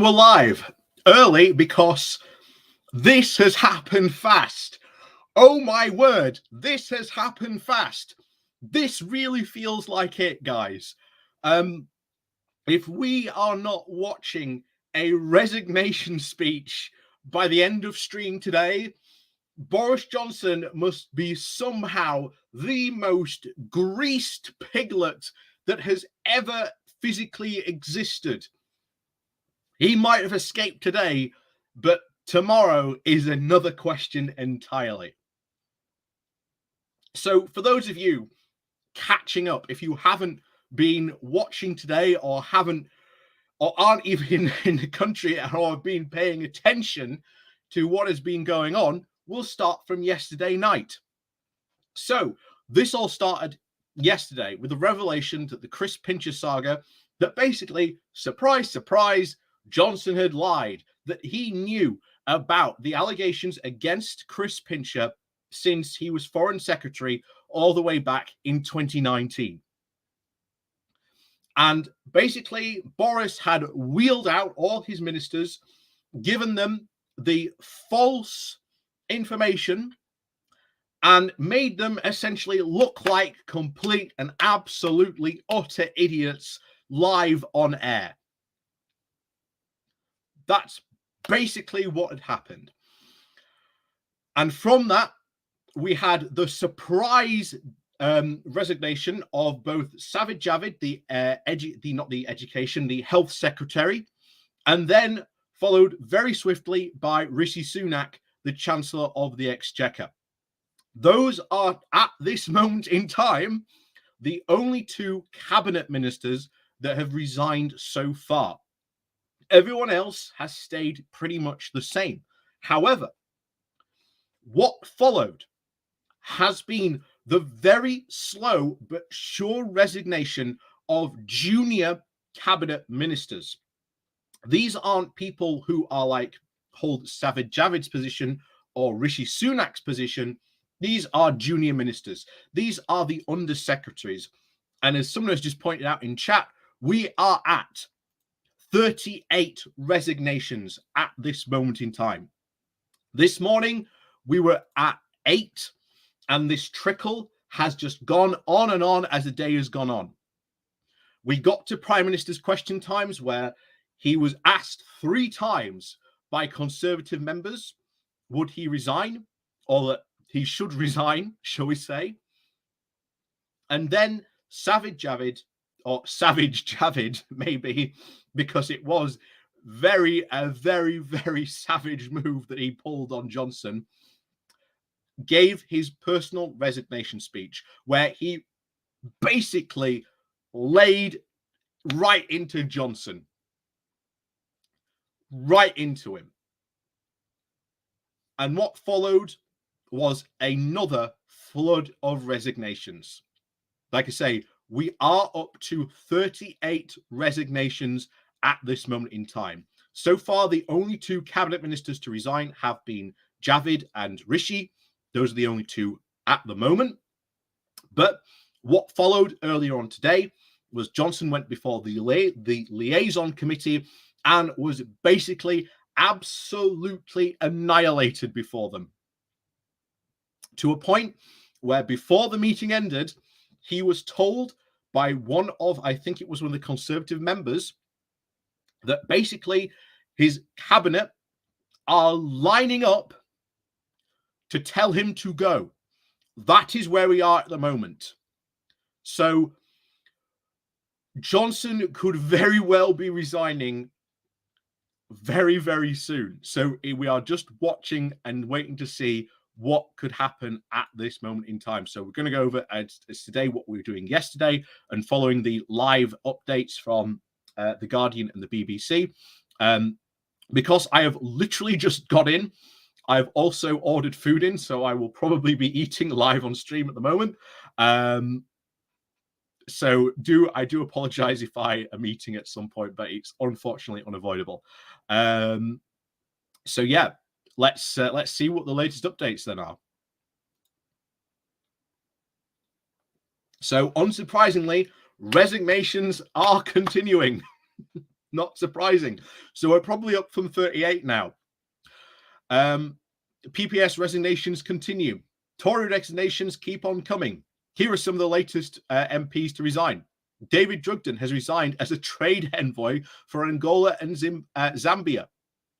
And we're live early because this has happened fast. Oh my word, this has happened fast. This really feels like it, guys. If we are not watching a resignation speech by the end of stream today, Boris Johnson must be somehow the most greased piglet that has ever physically existed. He might have escaped today, but tomorrow is another question entirely. So for those of you catching up, if you haven't been watching today or aren't even in the country or have been paying attention to what has been going on, we'll start from yesterday night. So this all started yesterday with the revelation that the Chris Pincher saga, that basically, surprise, surprise, Johnson had lied, that he knew about the allegations against Chris Pincher since he was Foreign Secretary all the way back in 2019. And basically, Boris had wheeled out all his ministers, given them the false information, and made them essentially look like complete and absolutely utter idiots live on air. That's basically what had happened. And from that, we had the surprise resignation of both Sajid Javid, the health secretary, and then followed very swiftly by Rishi Sunak, the Chancellor of the Exchequer. Those are, at this moment in time, the only two cabinet ministers that have resigned so far. Everyone else has stayed pretty much the same. However, what followed has been the very slow but sure resignation of junior cabinet ministers. These aren't people who are like hold Sajid Javid's position or Rishi Sunak's position. These are junior ministers. These are the undersecretaries. And as someone has just pointed out in chat, we are at 38 resignations at this moment in time. This morning, we were at 8, and this trickle has just gone on and on as the day has gone on. We got to Prime Minister's question times where he was asked 3 times by Conservative members, would he resign, or that he should resign, shall we say. And then Savage Javid, maybe, because it was a very, very savage move that he pulled on Johnson, gave his personal resignation speech where he basically laid right into Johnson, right into him. And what followed was another flood of resignations. Like I say, we are up to 38 resignations at this moment in time. So far, the only 2 cabinet ministers to resign have been Javid and Rishi. Those are the only 2 at the moment. But what followed earlier on today was Johnson went before the liaison committee and was basically absolutely annihilated before them, to a point where before the meeting ended, he was told by I think it was one of the Conservative members, that basically his cabinet are lining up to tell him to go. That is where we are at the moment. So Johnson could very well be resigning very, very soon. So we are just watching and waiting to see what could happen at this moment in time. So we're going to go over as today what we were doing yesterday and following the live updates from The Guardian and the BBC. Because I have literally just got in, I've also ordered food in, so I will probably be eating live on stream at the moment. So I do apologize if I am eating at some point, but it's unfortunately unavoidable. So yeah, let's see what the latest updates then are. So unsurprisingly, resignations are continuing. Not surprising. So we're probably up from 38 now. PPS resignations continue. Tory resignations keep on coming. Here are some of the latest MPs to resign. David Drugden has resigned as a trade envoy for Angola and Zambia.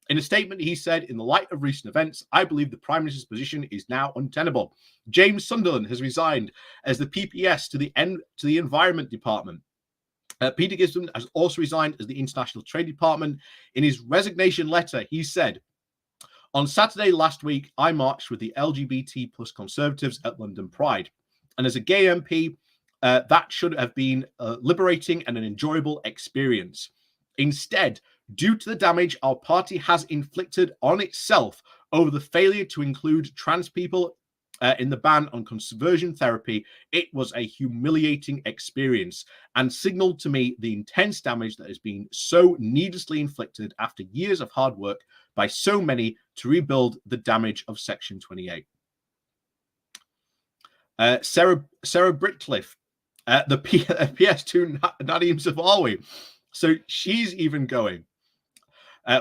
In a statement, he said, in the light of recent events, I believe the Prime Minister's position is now untenable. James Sunderland has resigned as the PPS to the Environment Department. Peter Gisborne has also resigned as the International Trade Department. In his resignation letter, he said, on Saturday last week, I marched with the LGBT plus Conservatives at London Pride. And as a gay MP, that should have been liberating and an enjoyable experience. Instead, due to the damage our party has inflicted on itself over the failure to include trans people in the ban on conversion therapy, it was a humiliating experience and signaled to me the intense damage that has been so needlessly inflicted after years of hard work by so many to rebuild the damage of Section 28. Sarah Britcliffe, the PS2 Nadeem Zawawi. So she's even going,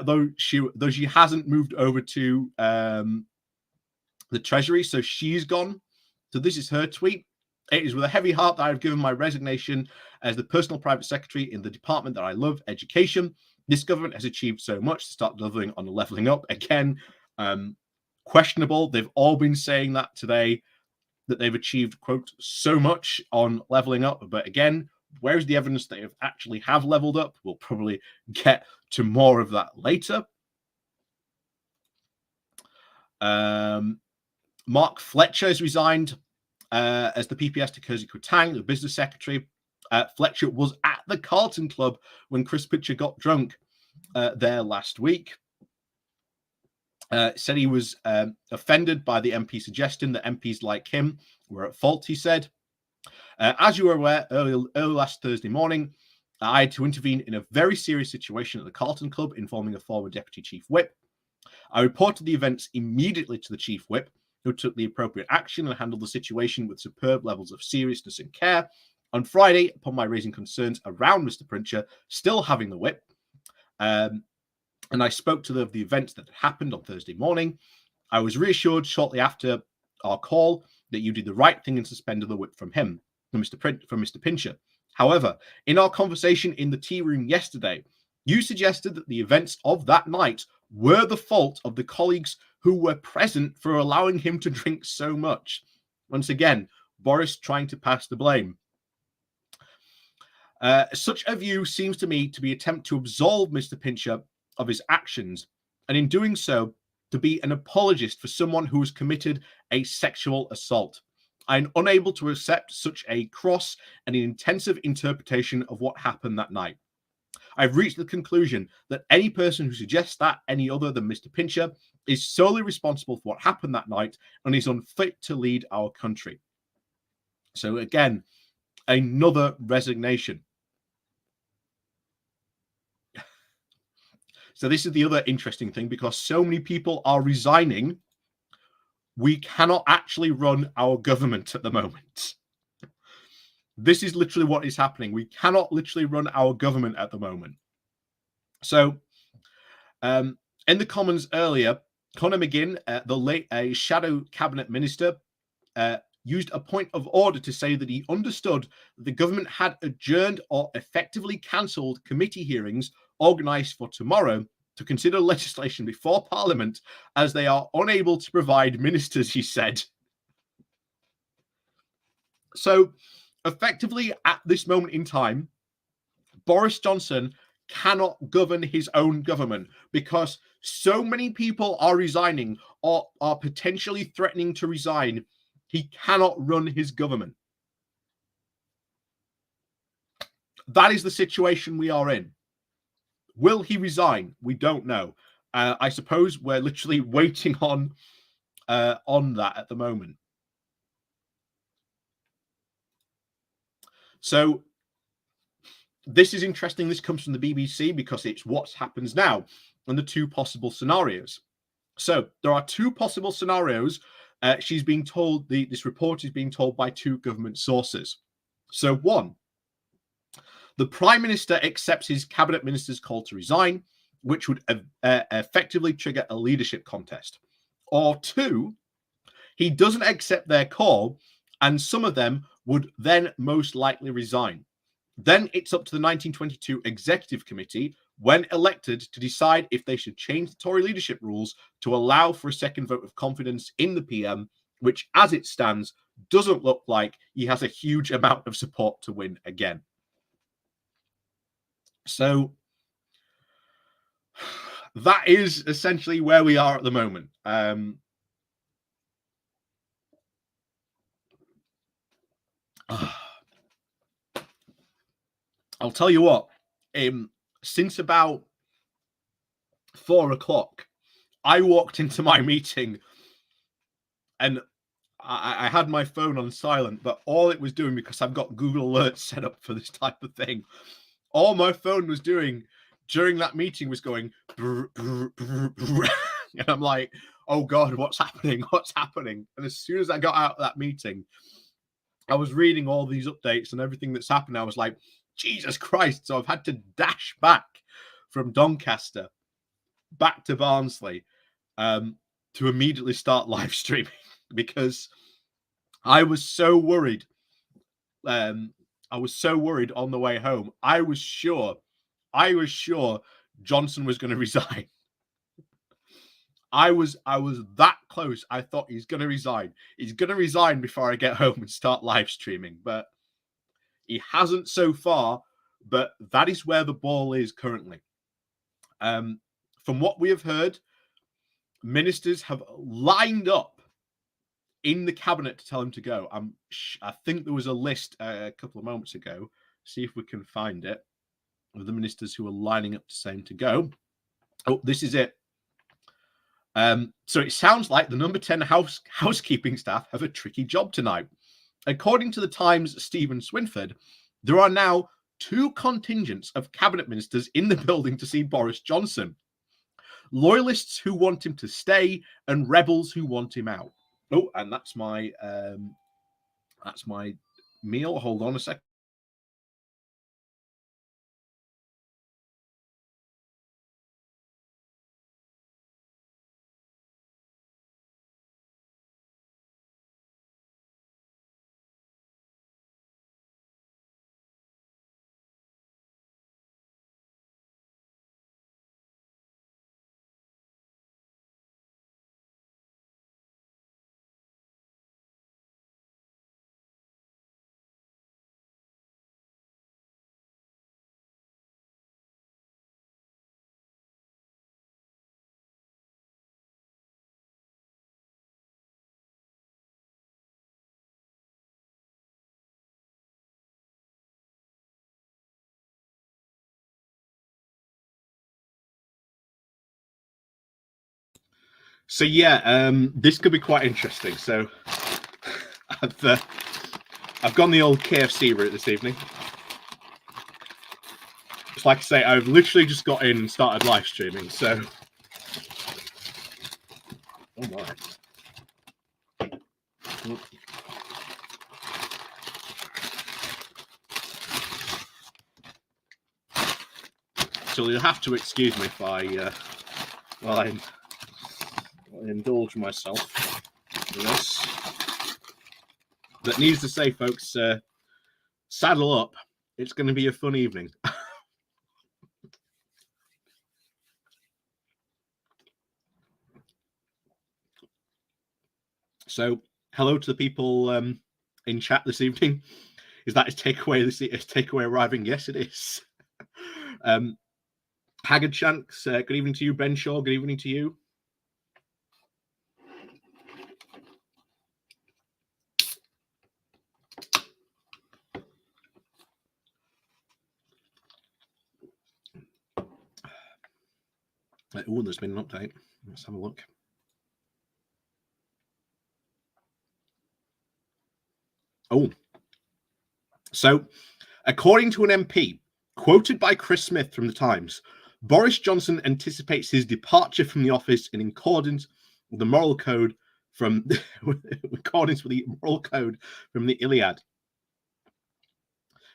though she hasn't moved over to the Treasury, so she's gone. So this is her tweet. It is with a heavy heart that I have given my resignation as the personal private secretary in the department that I love, education. This government has achieved so much to start delivering on the levelling up. Again, questionable. They've all been saying that today, that they've achieved, quote, so much on levelling up. But again, where's the evidence that they actually have leveled up? We'll probably get to more of that later. Mark Fletcher has resigned as the PPS to Kirsty Kutang, the business secretary. Fletcher was at the Carlton Club when Chris Pitcher got drunk there last week. Said he was offended by the MP suggestion that MPs like him were at fault, he said. As you were aware, early last Thursday morning, I had to intervene in a very serious situation at the Carlton Club involving a former Deputy Chief Whip. I reported the events immediately to the Chief Whip, who took the appropriate action and handled the situation with superb levels of seriousness and care. On Friday, upon my raising concerns around Mr. Pincher still having the whip, and I spoke to the events that had happened on Thursday morning, I was reassured shortly after our call that you did the right thing and suspended the whip from him, from Mr. Pincher. However, in our conversation in the tea room yesterday, you suggested that the events of that night were the fault of the colleagues who were present for allowing him to drink so much. Once again, Boris trying to pass the blame. Such a view seems to me to be an attempt to absolve Mr. Pincher of his actions, and in doing so, to be an apologist for someone who has committed a sexual assault. I am unable to accept such a cross and an intensive interpretation of what happened that night. I've reached the conclusion that any person who suggests that any other than Mr. Pincher is solely responsible for what happened that night and is unfit to lead our country. So again, another resignation. So this is the other interesting thing, because so many people are resigning, we cannot actually run our government at the moment. This is literally what is happening. We cannot literally run our government at the moment. So in the Commons earlier, Conor McGinn, the late shadow cabinet minister, used a point of order to say that he understood that the government had adjourned or effectively cancelled committee hearings organised for tomorrow to consider legislation before Parliament, as they are unable to provide ministers, he said. So effectively, at this moment in time, Boris Johnson cannot govern his own government because so many people are resigning or are potentially threatening to resign. He cannot run his government. That is the situation we are in. Will he resign? We don't know. I suppose we're literally waiting on that at the moment. So this is interesting. This comes from the BBC because it's what happens now and the two possible scenarios. So there are two possible scenarios. She's being told, this report is being told by two government sources. So one, The Prime Minister accepts his cabinet minister's call to resign, which would effectively trigger a leadership contest. Or 2, he doesn't accept their call, and some of them would then most likely resign. Then it's up to the 1922 Executive Committee, when elected, to decide if they should change the Tory leadership rules to allow for a second vote of confidence in the PM, which, as it stands, doesn't look like he has a huge amount of support to win again. So that is essentially where we are at the moment. I'll tell you what, since about 4 o'clock, I walked into my meeting and I had my phone on silent, but all it was doing, because I've got Google Alerts set up for this type of thing, all my phone was doing during that meeting was going, brr, brr, brr, brr. And I'm like, oh God, what's happening? What's happening? And as soon as I got out of that meeting, I was reading all these updates and everything that's happened. I was like, Jesus Christ. So I've had to dash back from Doncaster back to Barnsley to immediately start live streaming, because I was so worried. I was so worried on the way home. I was sure Johnson was going to resign. I was that close. I thought he's going to resign. He's going to resign before I get home and start live streaming, but he hasn't so far. But that is where the ball is currently. From what we have heard, ministers have lined up in the cabinet to tell him to go. I think there was a list a couple of moments ago. See if we can find it, of the ministers who are lining up to say him to go. Oh, this is it. So it sounds like the number 10 housekeeping staff have a tricky job tonight. According to the Times' Stephen Swinford, there are now 2 contingents of cabinet ministers in the building to see Boris Jonson. Loyalists who want him to stay and rebels who want him out. Oh, and that's my meal. Hold on a second. So yeah, this could be quite interesting. So I've gone the old KFC route this evening. Just like I say, I've literally just got in and started live streaming. So, oh my. So you'll have to excuse me if I indulge myself in this. That needs to say, folks, saddle up. It's going to be a fun evening. So, hello to the people in chat this evening. Is that his takeaway? His takeaway arriving? Yes, it is. Haggard Shanks, good evening to you. Ben Shaw, good evening to you. Oh, there's been an update. Let's have a look. Oh, so according to an MP quoted by Chris Smith from the Times, Boris Jonson anticipates his departure from the office in accordance with the moral code from the Iliad.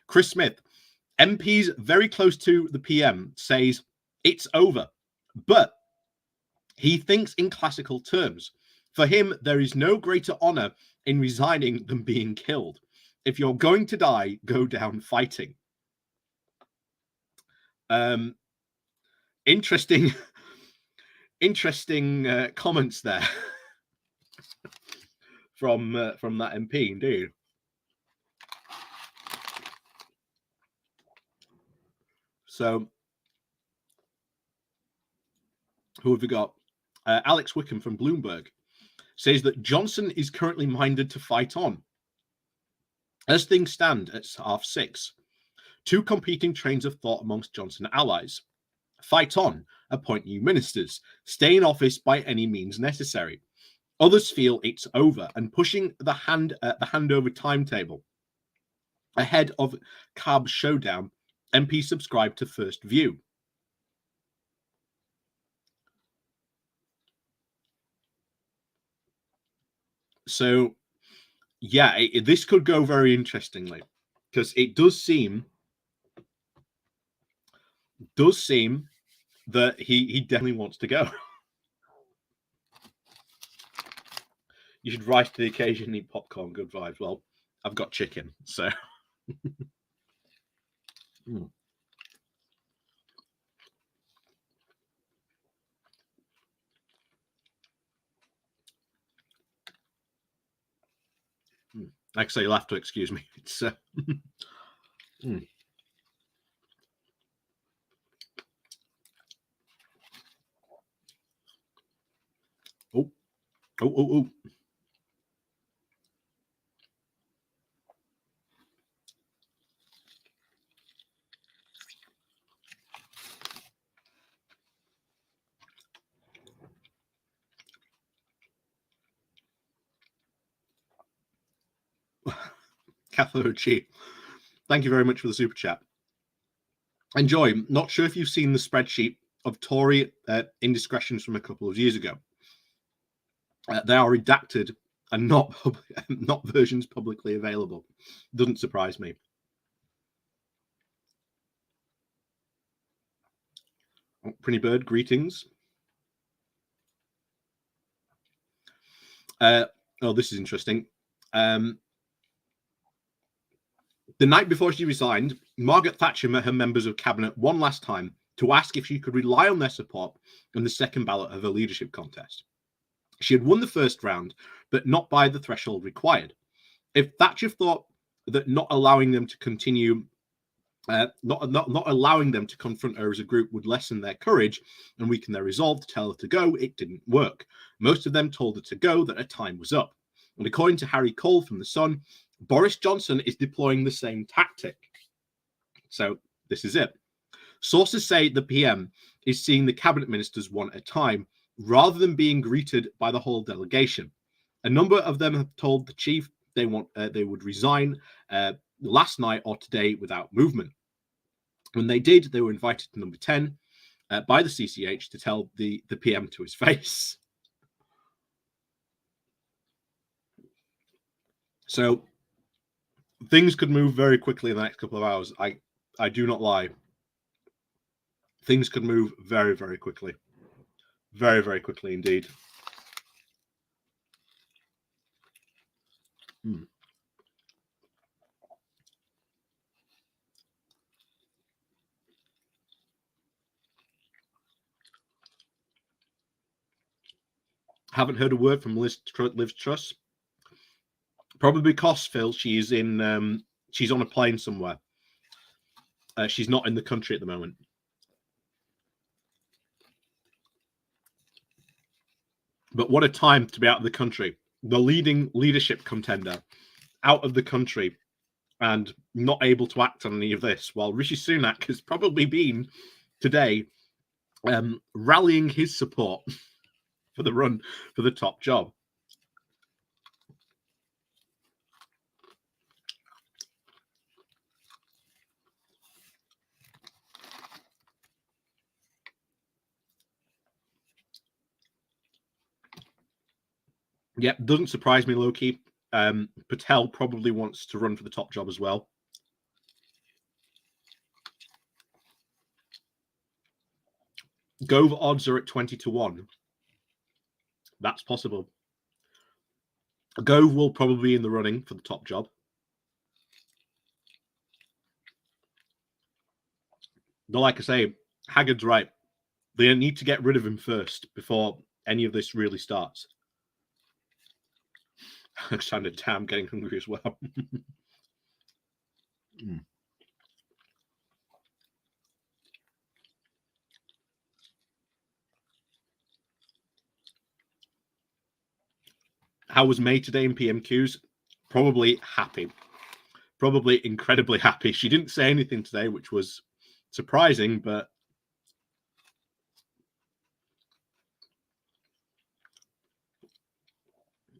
Chris Smith, MPs very close to the PM says it's over, but he thinks in classical terms. For him, there is no greater honor in resigning than being killed. If you're going to die, go down fighting. Interesting comments there from that MP, indeed. So, who have we got? Alex Wickham from Bloomberg says that Johnson is currently minded to fight on. As things stand at 6:30, two competing trains of thought amongst Johnson allies. Fight on, appoint new ministers, stay in office by any means necessary. Others feel it's over and pushing the handover timetable. Ahead of Cab's showdown, MP subscribed to First View. So, yeah, this could go very interestingly, because it does seem that he definitely wants to go. You should rise to the occasion and eat popcorn. Good vibes. Well, I've got chicken, so. Actually, you'll have to excuse me. It's oh. Kathochi, thank you very much for the super chat. Enjoy. Not sure if you've seen the spreadsheet of Tory indiscretions from a couple of years ago. They are redacted and not versions publicly available. Doesn't surprise me. Pretty Bird, greetings. This is interesting. The night before she resigned, Margaret Thatcher met her members of cabinet one last time to ask if she could rely on their support in the second ballot of her leadership contest. She had won the first round, but not by the threshold required. If Thatcher thought that not allowing them to continue, not allowing them to confront her as a group would lessen their courage and weaken their resolve to tell her to go, it didn't work. Most of them told her to go, that her time was up. And according to Harry Cole from The Sun, Boris Johnson is deploying the same tactic. So this is it. Sources say the PM is seeing the cabinet ministers one at a time rather than being greeted by the whole delegation. A number of them have told the chief they would resign last night or today without movement. When they did, they were invited to number 10 by the CCH to tell the PM to his face. So things could move very quickly in the next couple of hours. I do not lie. Things could move very, very quickly. Very, very quickly indeed. Haven't heard a word from Liz Truss. Probably because, Phil, she's on a plane somewhere. She's not in the country at the moment. But what a time to be out of the country. The leading leadership contender out of the country and not able to act on any of this, while Rishi Sunak has probably been today rallying his support for the run for the top job. Yep, doesn't surprise me, Loki. Patel probably wants to run for the top job as well. Gove odds are at 20-1. That's possible. Gove will probably be in the running for the top job. Though, like I say, Haggard's right. They need to get rid of him first before any of this really starts. Alexander, damn, getting hungry as well. How was May today in PMQs? Probably happy. Probably incredibly happy. She didn't say anything today, which was surprising, but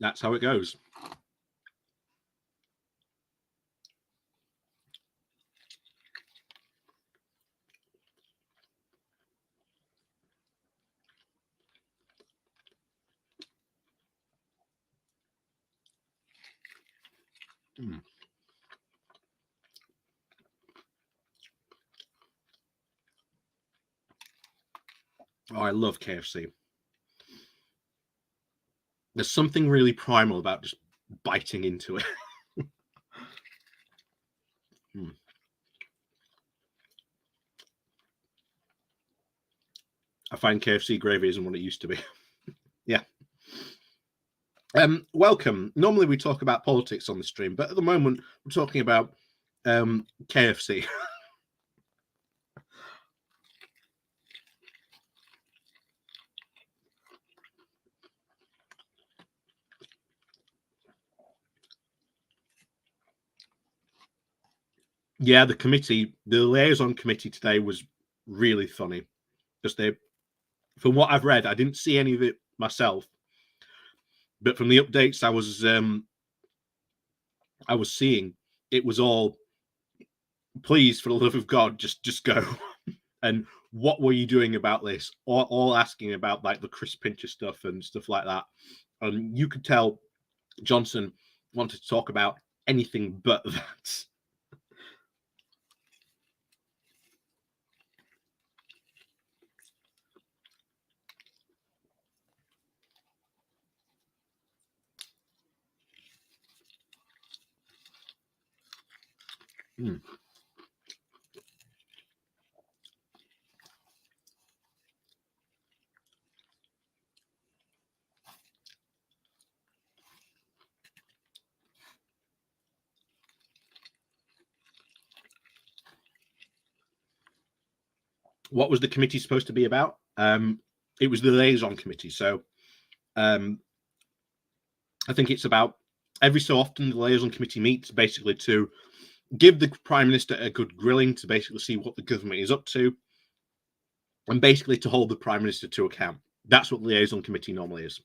that's how it goes. Oh, I love KFC. There's something really primal about just biting into it. I find KFC gravy isn't what it used to be. Yeah. Welcome. Normally we talk about politics on the stream, but at the moment we're talking about KFC. Yeah, the liaison committee today was really funny. Just from what I've read, I didn't see any of it myself, but from the updates I was seeing, it was all, please, for the love of God, just go. And what were you doing about this? All asking about like the Chris Pincher stuff and stuff like that. And you could tell Johnson wanted to talk about anything but that. What was the committee supposed to be about? It was the liaison committee. So I think it's about every so often the liaison committee meets basically to give the Prime Minister a good grilling, to basically see what the government is up to, and basically to hold the Prime Minister to account. That's what the liaison committee normally is.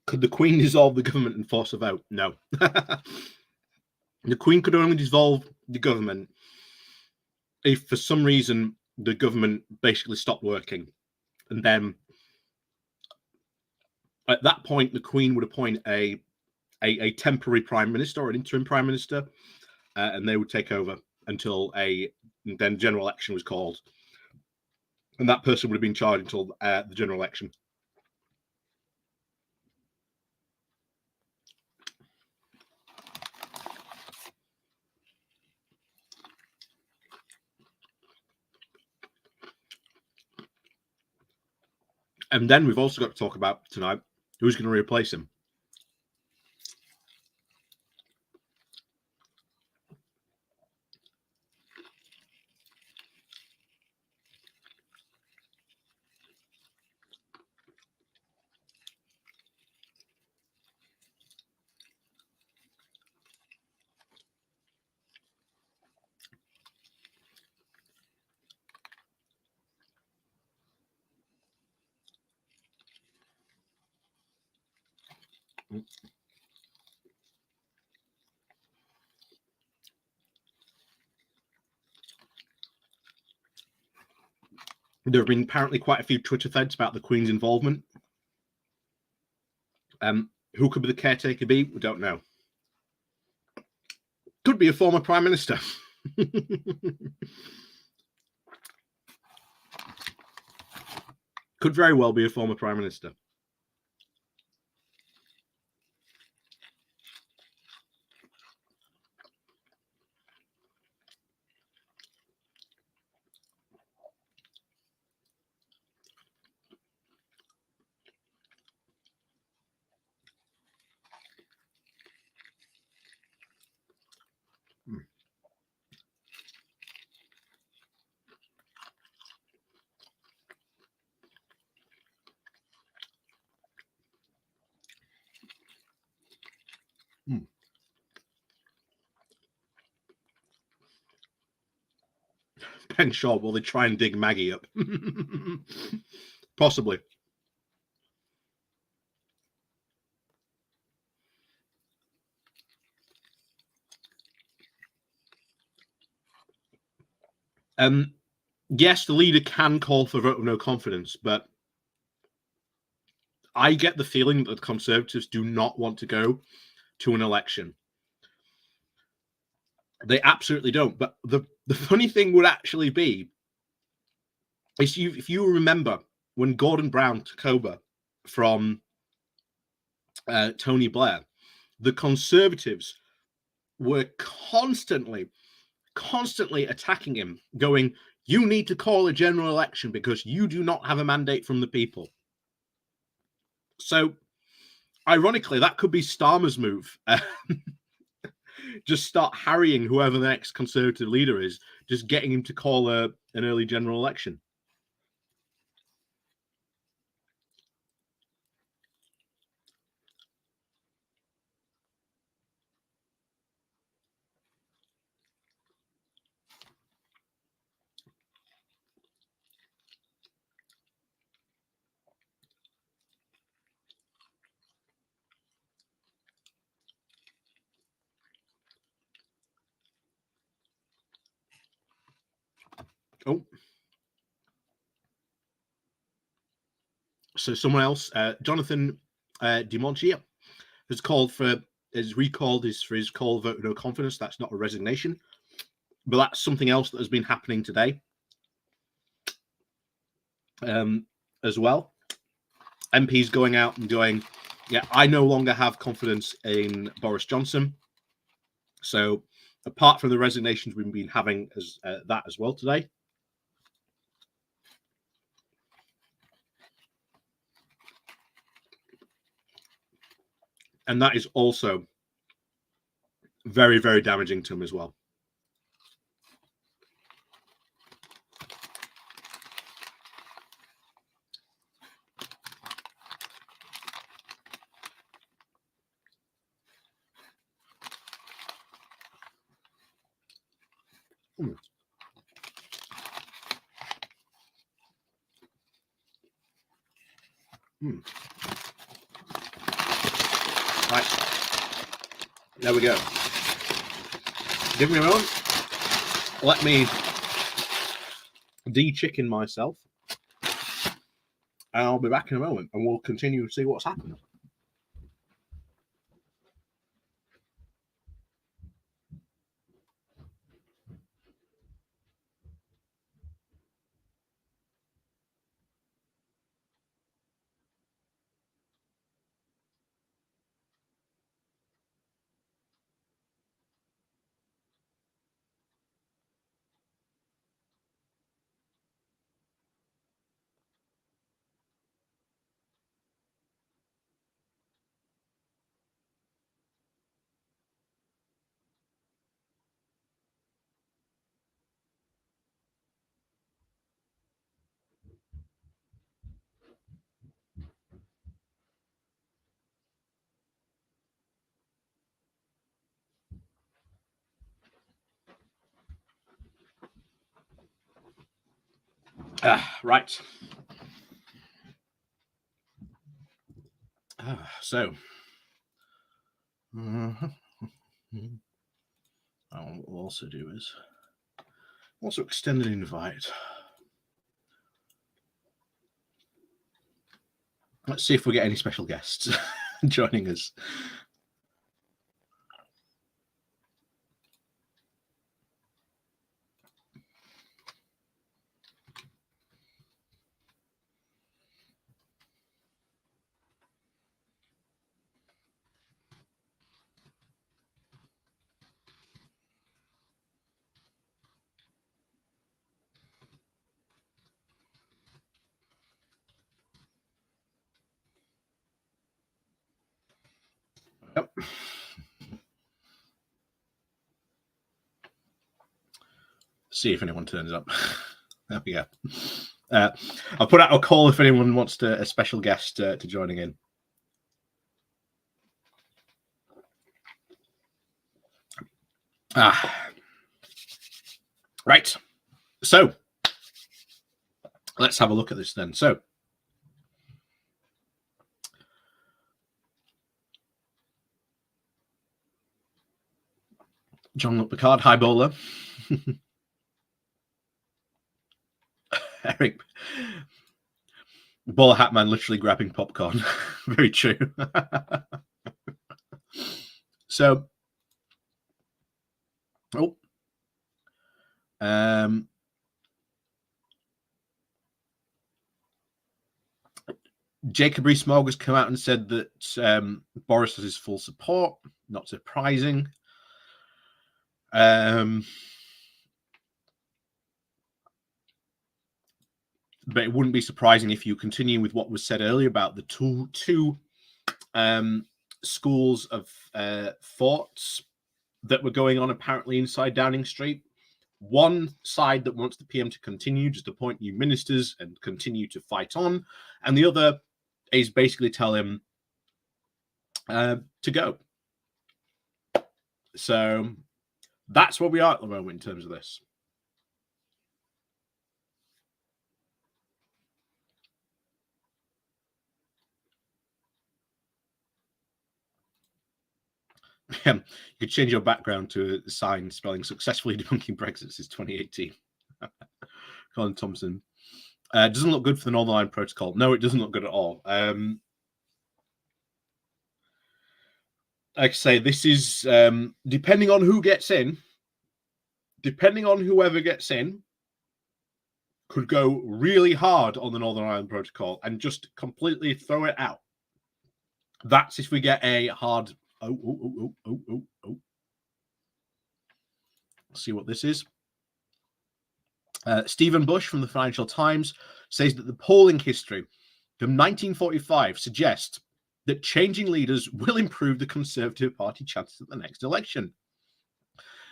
Could the Queen dissolve the government and force a vote? No. The Queen could only dissolve the government if for some reason the government basically stopped working. And then at that point, the Queen would appoint a temporary Prime Minister or an interim Prime Minister, and they would take over until then general election was called. And that person would have been charged until the general election. And then we've also got to talk about tonight who's going to replace him. There have been apparently quite a few Twitter threads about the Queen's involvement. Who could the caretaker be? We don't know. Could be a former Prime Minister. Could very well be a former Prime Minister. Ben Shaw, will they try and dig Maggie up? Possibly. Yes, the leader can call for a vote of no confidence, but I get the feeling that the Conservatives do not want to go to an election. They absolutely don't. But the funny thing would actually be is if you remember when Gordon Brown took over from Tony Blair, the Conservatives were constantly attacking him, going, "You need to call a general election because you do not have a mandate from the people." So, ironically, that could be Starmer's move. Just start harrying whoever the next Conservative leader is, just getting him to call an early general election. Oh. So someone else, Jonathan DiMontia, has recalled for his call vote of no confidence. That's not a resignation, but that's something else that has been happening today as well. MPs going out and going, yeah, I no longer have confidence in Boris Johnson. So apart from the resignations we've been having as that as well today. And that is also very, very damaging to him as well. Right. There we go. Give me a moment. Let me de-chicken myself. And I'll be back in a moment and we'll continue to see what's happened. Right. So What we'll also do is also extend an invite. Let's see if we get any special guests joining us. Yep. See if anyone turns up. There we go. I'll put out a call if anyone wants a special guest to joining in. Right. So let's have a look at this then. So John Picard, hi bowler. Eric, bowler hat man, literally grabbing popcorn. Very true. So, Jacob Rees-Mogg has come out and said that Boris has his full support. Not surprising. But it wouldn't be surprising if you continue with what was said earlier about the two schools of thoughts that were going on apparently inside Downing Street. One side that wants the PM to continue, just appoint new ministers and continue to fight on, and the other is basically tell him to go. So that's where we are at the moment in terms of this. You could change your background to a sign spelling successfully debunking Brexit since 2018. Colin Thompson. Doesn't look good for the Northern Ireland Protocol. No, it doesn't look good at all. Like I say, this is depending on who gets in, depending on whoever gets in, could go really hard on the Northern Ireland Protocol and just completely throw it out. That's if we get a hard... Oh. See what this is. Stephen Bush from the Financial Times says that the polling history from 1945 suggests that changing leaders will improve the Conservative Party chances at the next election.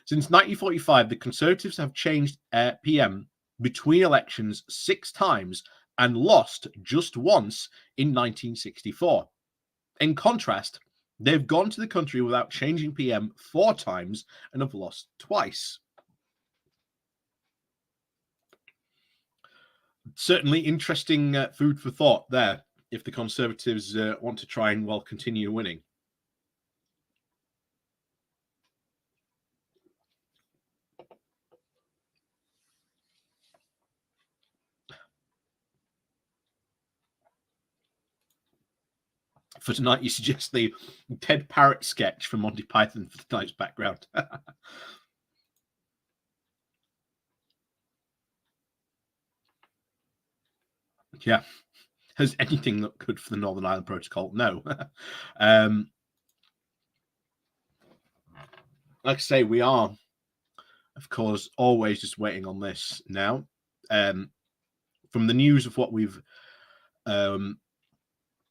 Since 1945, the Conservatives have changed PM between elections 6 times and lost just once in 1964. In contrast, they've gone to the country without changing PM 4 times and have lost twice. Certainly interesting food for thought there if the Conservatives want to try and, well, continue winning. For tonight, you suggest the Ted Parrott sketch from Monty Python for tonight's background. Yeah. Has anything looked good for the Northern Ireland Protocol? No. Like I say, we are, of course, always just waiting on this now. From the news of what we've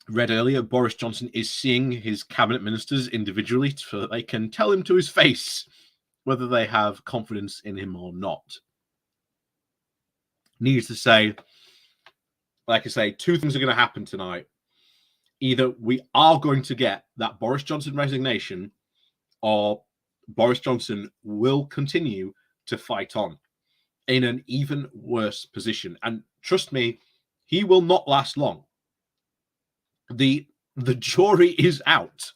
read earlier, Boris Johnson is seeing his cabinet ministers individually so that they can tell him to his face whether they have confidence in him or not. Needless to say, like I say, 2 things are going to happen tonight. Either we are going to get that Boris Johnson resignation, or Boris Johnson will continue to fight on in an even worse position. And trust me, he will not last long. The jury is out.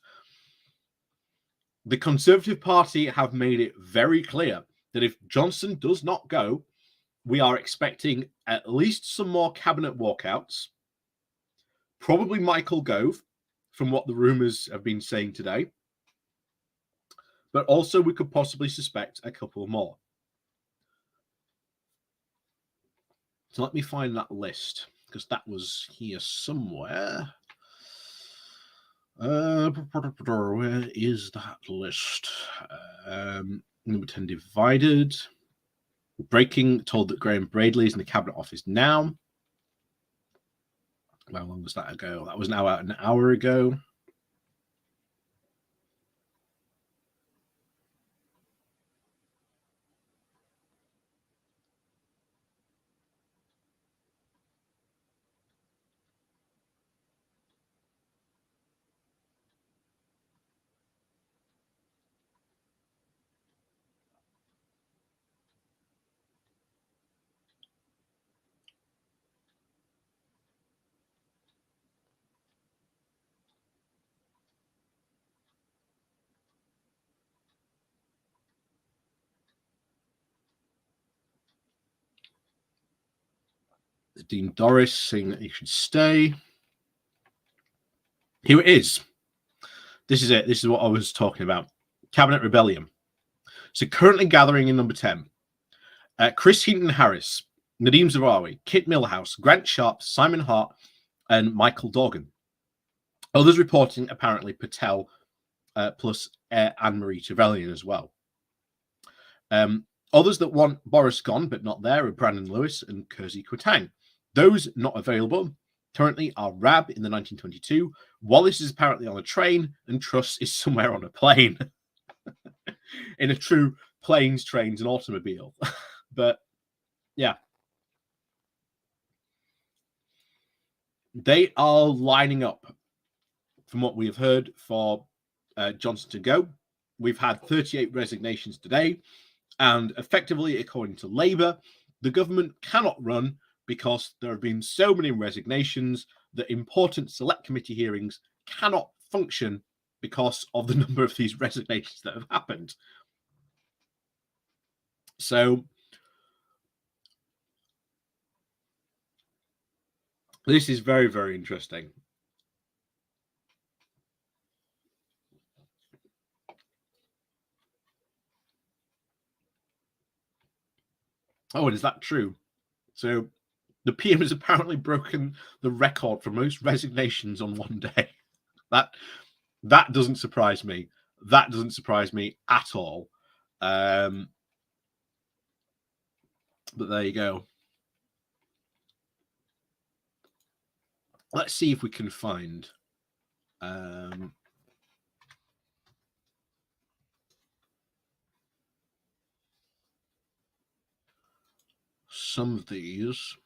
The Conservative Party have made it very clear that if Johnson does not go, we are expecting at least some more cabinet walkouts, probably Michael Gove, from what the rumours have been saying today, but also we could possibly suspect a couple more. So let me find that list, because that was here somewhere. Where is that list? Number 10 divided. Breaking told that Graham Bradley is in the Cabinet Office now. How long was that ago? That was now out an hour ago. Dean Doris saying that he should stay. Here it is. This is it. This is what I was talking about. Cabinet rebellion. So currently gathering in number 10. Chris Heaton-Harris, Nadeem Zahawi, Kit Milhouse, Grant Sharp, Simon Hart, and Michael Dorgan. Others reporting apparently Patel plus Anne-Marie Trevelyan as well. Others that want Boris gone but not there are Brandon Lewis and Kersey Kwarteng. Those not available currently are Rab in the 1922, Wallace is apparently on a train, and Truss is somewhere on a plane. In a true planes, trains, and automobile. But yeah. They are lining up, from what we have heard, for Johnson to go. We've had 38 resignations today, and effectively, according to Labour, the government cannot run because there have been so many resignations that important select committee hearings cannot function because of the number of these resignations that have happened. So this is very, very interesting. Oh, and is that true? So the PM has apparently broken the record for most resignations on one day. That doesn't surprise me. That doesn't surprise me at all. But there you go. Let's see if we can find some of these.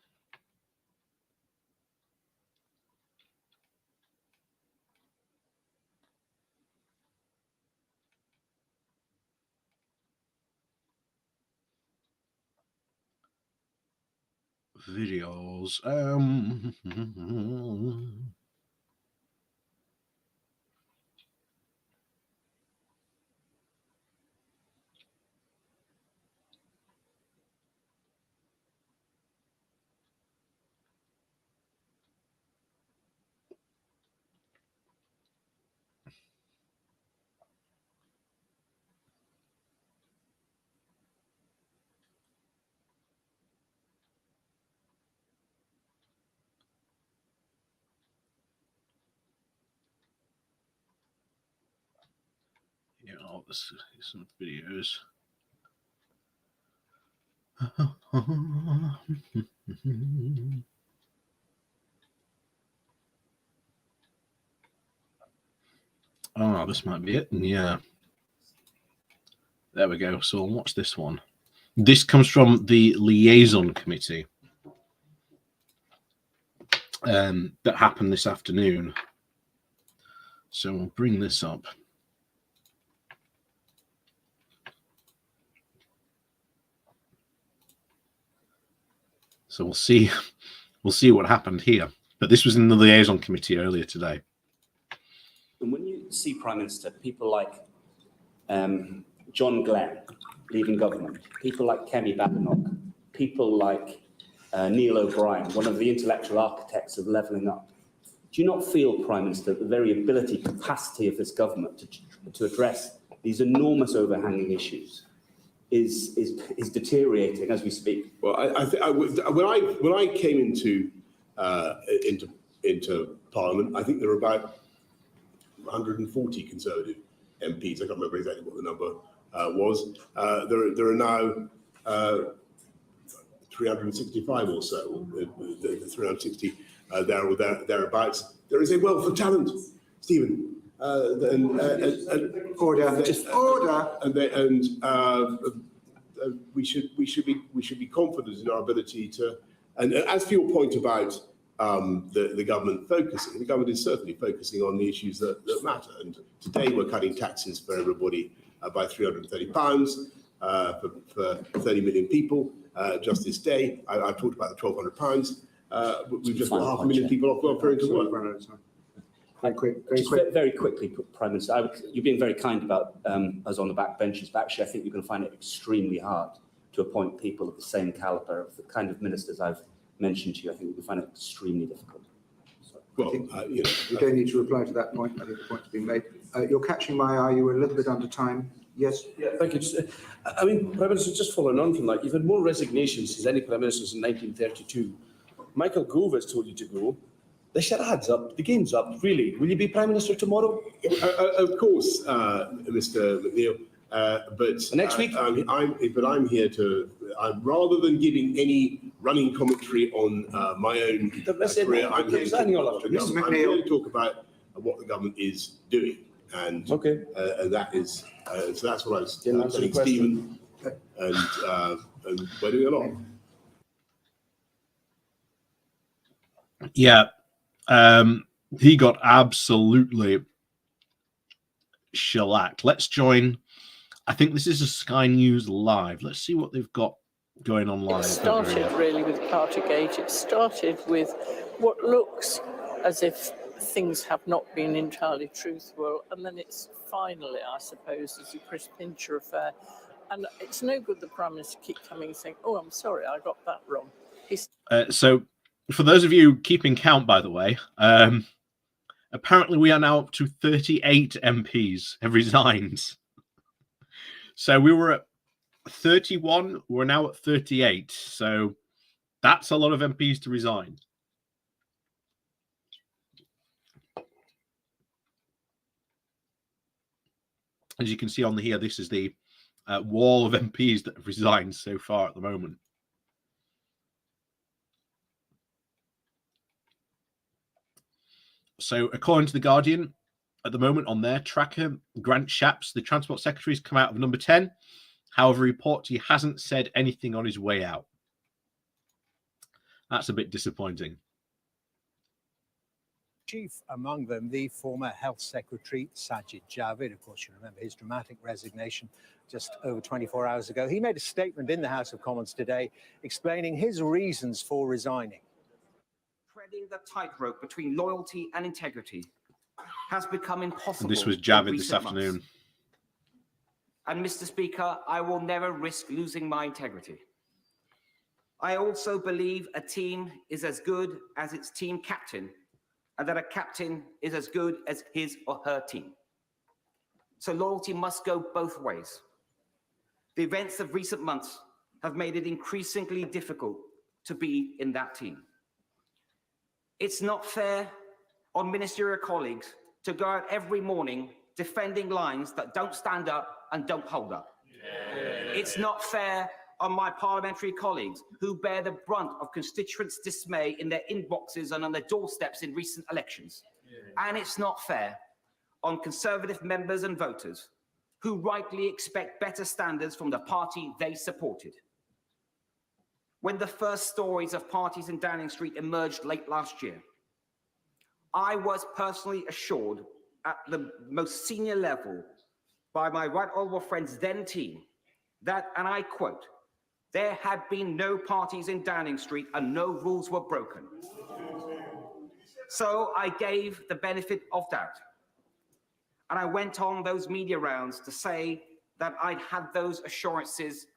Videos. You know, this is some videos. Oh, this might be it. Yeah. There we go. So we'll watch this one. This comes from the liaison committee that happened this afternoon. So we'll bring this up. So we'll see what happened here. But this was in the liaison committee earlier today. And when you see Prime Minister, people like John Glenn leaving government, people like Kemi Badenoch, people like Neil O'Brien, one of the intellectual architects of levelling up. Do you not feel, Prime Minister, the very ability, capacity of this government to address these enormous overhanging issues is deteriorating as we speak? Well, when I came into Parliament, I think there were about 140 Conservative MPs. I can't remember exactly what the number was. There are now 365 or so, 360 thereabouts. There is a wealth of talent, Stephen. Order. We should be confident in our ability to. And as for your point about the government focusing, the government is certainly focusing on the issues that matter. And today we're cutting taxes for everybody by £330 for 30 million people. Just this day, I've talked about the £1,200. We've just got 500,000 people off welfare into work. Very quickly, Prime Minister, you've been very kind about us on the back benches, but actually I think you're going to find it extremely hard to appoint people of the same calibre of the kind of ministers I've mentioned to you. I think you find it extremely difficult. Well, you don't need to reply to that point. I think the point's been made. You're catching my eye. You were a little bit under time. Yes. Yeah, thank you. I mean, Prime Minister, just following on from that, you've had more resignations since any Prime Minister since 1932. Michael Gove has told you to go. The charade's up. The game's up. Really, will you be Prime Minister tomorrow? Of course, Mr. McNeil. But next week, I'm here to. Rather than giving any running commentary on my own career, I'm here to talk about what the government is doing, and that is so that's what I was telling Stephen, and we're doing a lot. Yeah. He got absolutely shellacked. Let's join. I think this is a Sky News Live. Let's see what they've got going on live. It started really with Partygate. It started with what looks as if things have not been entirely truthful, and then it's finally, I suppose, is the Chris Pincher affair. And it's no good the Prime Minister keep coming and saying, "Oh, I'm sorry, I got that wrong." So, for those of you keeping count, by the way, apparently we are now up to 38 MPs have resigned. So we were at 31, we're now at 38. So that's a lot of MPs to resign. As you can see on here, this is the wall of MPs that have resigned so far at the moment. So according to The Guardian, at the moment on their tracker, Grant Shapps, the Transport Secretary, has come out of number 10. However, reports he hasn't said anything on his way out. That's a bit disappointing. Chief among them, the former Health Secretary, Sajid Javid. Of course, you remember his dramatic resignation just over 24 hours ago. He made a statement in the House of Commons today explaining his reasons for resigning. Treading the tightrope between loyalty and integrity has become impossible. And this was Javid this afternoon. Months. And Mr. Speaker, I will never risk losing my integrity. I also believe a team is as good as its team captain, and that a captain is as good as his or her team. So loyalty must go both ways. The events of recent months have made it increasingly difficult to be in that team. It's not fair on ministerial colleagues to go out every morning defending lines that don't stand up and don't hold up. Yeah. It's not fair on my parliamentary colleagues who bear the brunt of constituents' dismay in their inboxes and on their doorsteps in recent elections. Yeah. And it's not fair on Conservative members and voters who rightly expect better standards from the party they supported. When the first stories of parties in Downing Street emerged late last year, I was personally assured at the most senior level by my right honourable friend's then team that, and I quote, there had been no parties in Downing Street and no rules were broken. So I gave the benefit of doubt. And I went on those media rounds to say that I'd had those assurances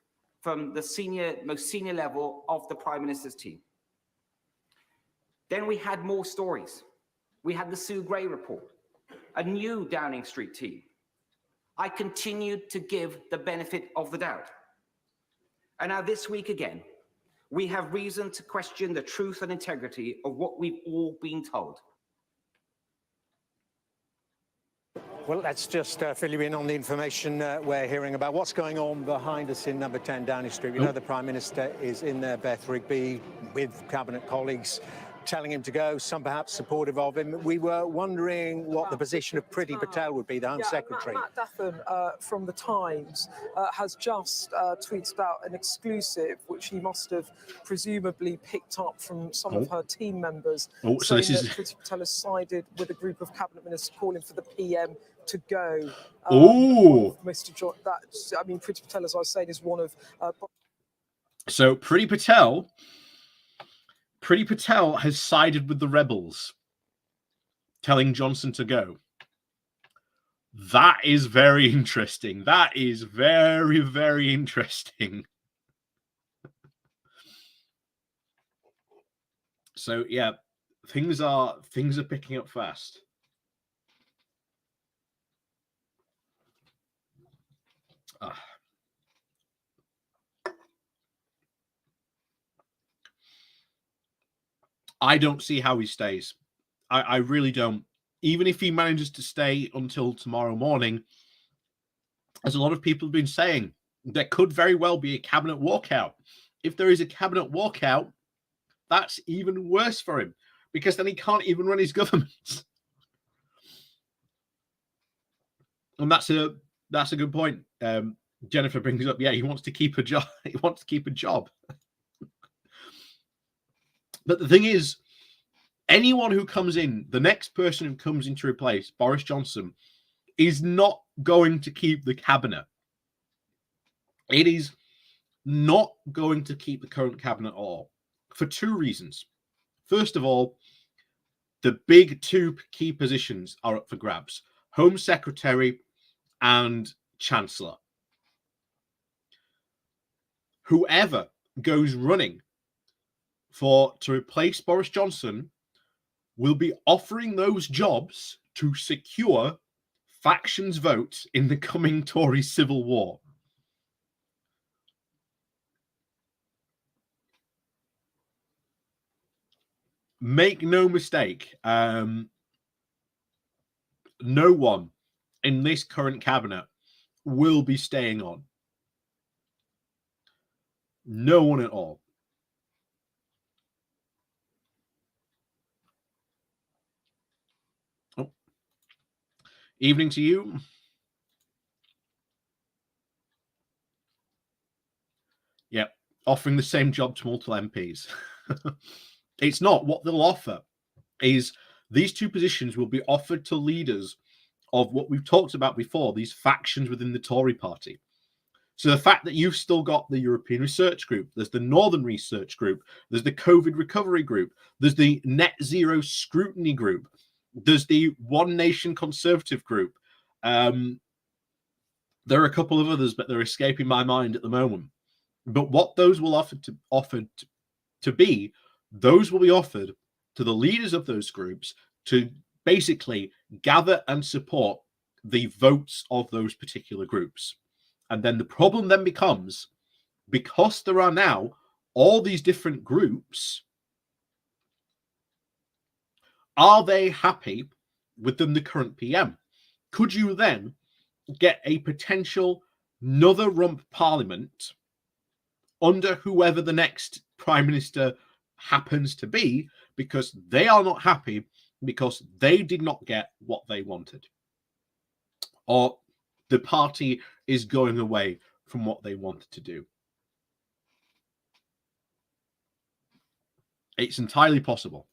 from the most senior level of the Prime Minister's team. Then we had more stories. We had the Sue Gray report, a new Downing Street team. I continued to give the benefit of the doubt. And now this week again, we have reason to question the truth and integrity of what we've all been told. Well, let's just fill you in on the information we're hearing about what's going on behind us in number 10 Downing Street. We know the Prime Minister is in there, Beth Rigby, with cabinet colleagues telling him to go, some perhaps supportive of him. We were wondering what the position of Priti Patel would be, the Home Secretary. Matt Daffin from The Times has just tweeted out an exclusive, which he must have presumably picked up from some of her team members, So this is... that Priti Patel has sided with a group of cabinet ministers calling for the PM to go. Mr. John, I mean, Priti Patel, as I was saying, is one of... So Priti Patel has sided with the rebels, telling Johnson to go. That is very interesting. That is very, very interesting. So yeah, things are picking up fast. I don't see how he stays. I really don't. Even if he manages to stay until tomorrow morning, as a lot of people have been saying, there could very well be a cabinet walkout. If there is a cabinet walkout, that's even worse for him, because then he can't even run his government. And that's a good point. Jennifer brings up, yeah, he wants to keep a job. He wants to keep a job. But the thing is, anyone who comes in, the next person who comes in to replace Boris Johnson, is not going to keep the cabinet. It is not going to keep the current cabinet at all, for two reasons. First of all, the big two key positions are up for grabs: Home Secretary and Chancellor. Whoever goes running to replace Boris Johnson will be offering those jobs to secure factions' votes in the coming Tory civil war. Make no mistake, no one in this current cabinet will be staying on. No one at all. Oh. Evening to you. Yep, offering the same job to multiple MPs. It's not. What they'll offer is these two positions will be offered to leaders of what we've talked about before, these factions within the Tory party. So the fact that you've still got the European Research Group, there's the Northern Research Group, there's the COVID Recovery Group, there's the Net Zero Scrutiny Group, there's the One Nation Conservative Group. There are a couple of others, but they're escaping my mind at the moment. But what those will offer to be, those will be offered to the leaders of those groups to basically gather and support the votes of those particular groups. And then the problem then becomes, because there are now all these different groups, are they happy within the current PM? Could you then get a potential another rump parliament under whoever the next Prime Minister happens to be, because they are not happy because they did not get what they wanted, or the party is going away from what they wanted to do? It's entirely possible.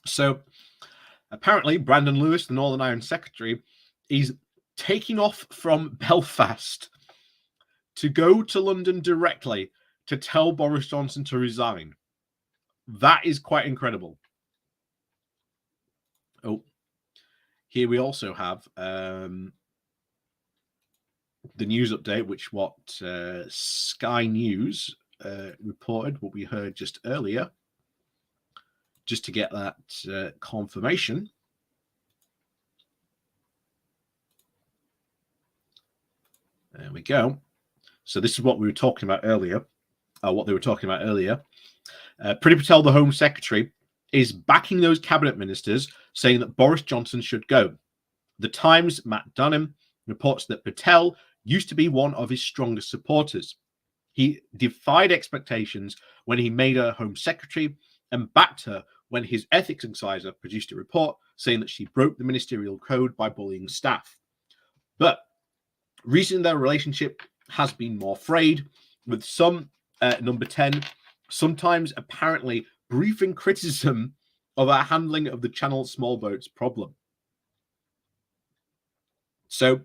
So apparently Brandon Lewis, the Northern Ireland Secretary, is taking off from Belfast to go to London directly to tell Boris Johnson to resign. That is quite incredible. Oh, here we also have the news update, which what Sky News reported, what we heard just earlier, just to get that confirmation. There we go. So this is what we were talking about earlier. What they were talking about earlier. Priti Patel, the Home Secretary, is backing those cabinet ministers, saying that Boris Johnson should go. The Times' Matt Dunham reports that Patel used to be one of his strongest supporters. He defied expectations when he made her Home Secretary and backed her when his ethics insider produced a report saying that she broke the ministerial code by bullying staff. But recently their relationship has been more frayed, with some, number 10, sometimes apparently briefing criticism of our handling of the Channel small boats problem. So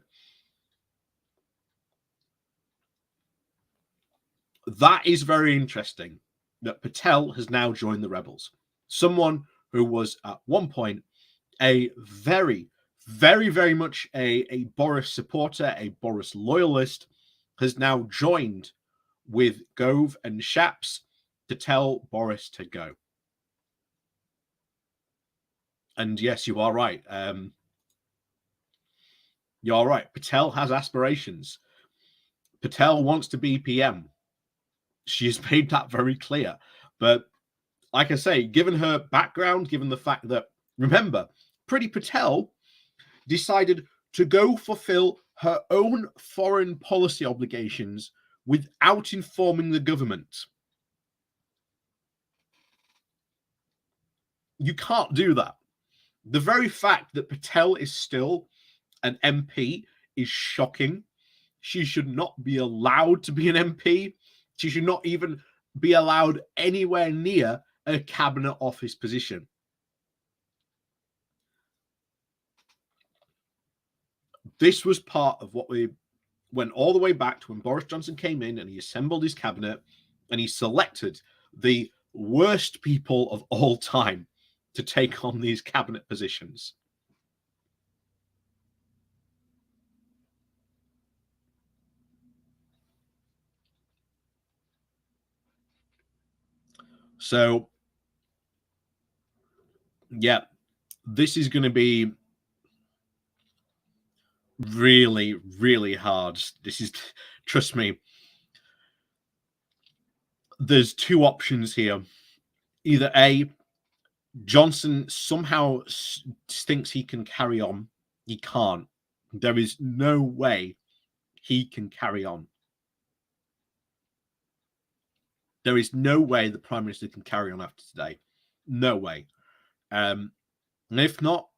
that is very interesting that Patel has now joined the rebels. Someone who was at one point a very, very, very much a Boris supporter, a Boris loyalist, has now joined with Gove and Shapps to tell Boris to go. And yes, you are right. You're right. Patel has aspirations. Patel wants to be PM. She has made that very clear. But like I say, given her background, given the fact that, remember, Priti Patel decided to go fulfill her own foreign policy obligations without informing the government. You can't do that. The very fact that Patel is still an MP is shocking. She should not be allowed to be an MP. She should not even be allowed anywhere near a cabinet office position. This was part of what we went all the way back to when Boris Johnson came in and he assembled his cabinet and he selected the worst people of all time to take on these cabinet positions. So, yeah, this is going to be really, really hard. This is, trust me, there's two options here. Either A, Johnson somehow thinks he can carry on. He can't. There is no way he can carry on. There is no way the Prime Minister can carry on after today. No way. And if not,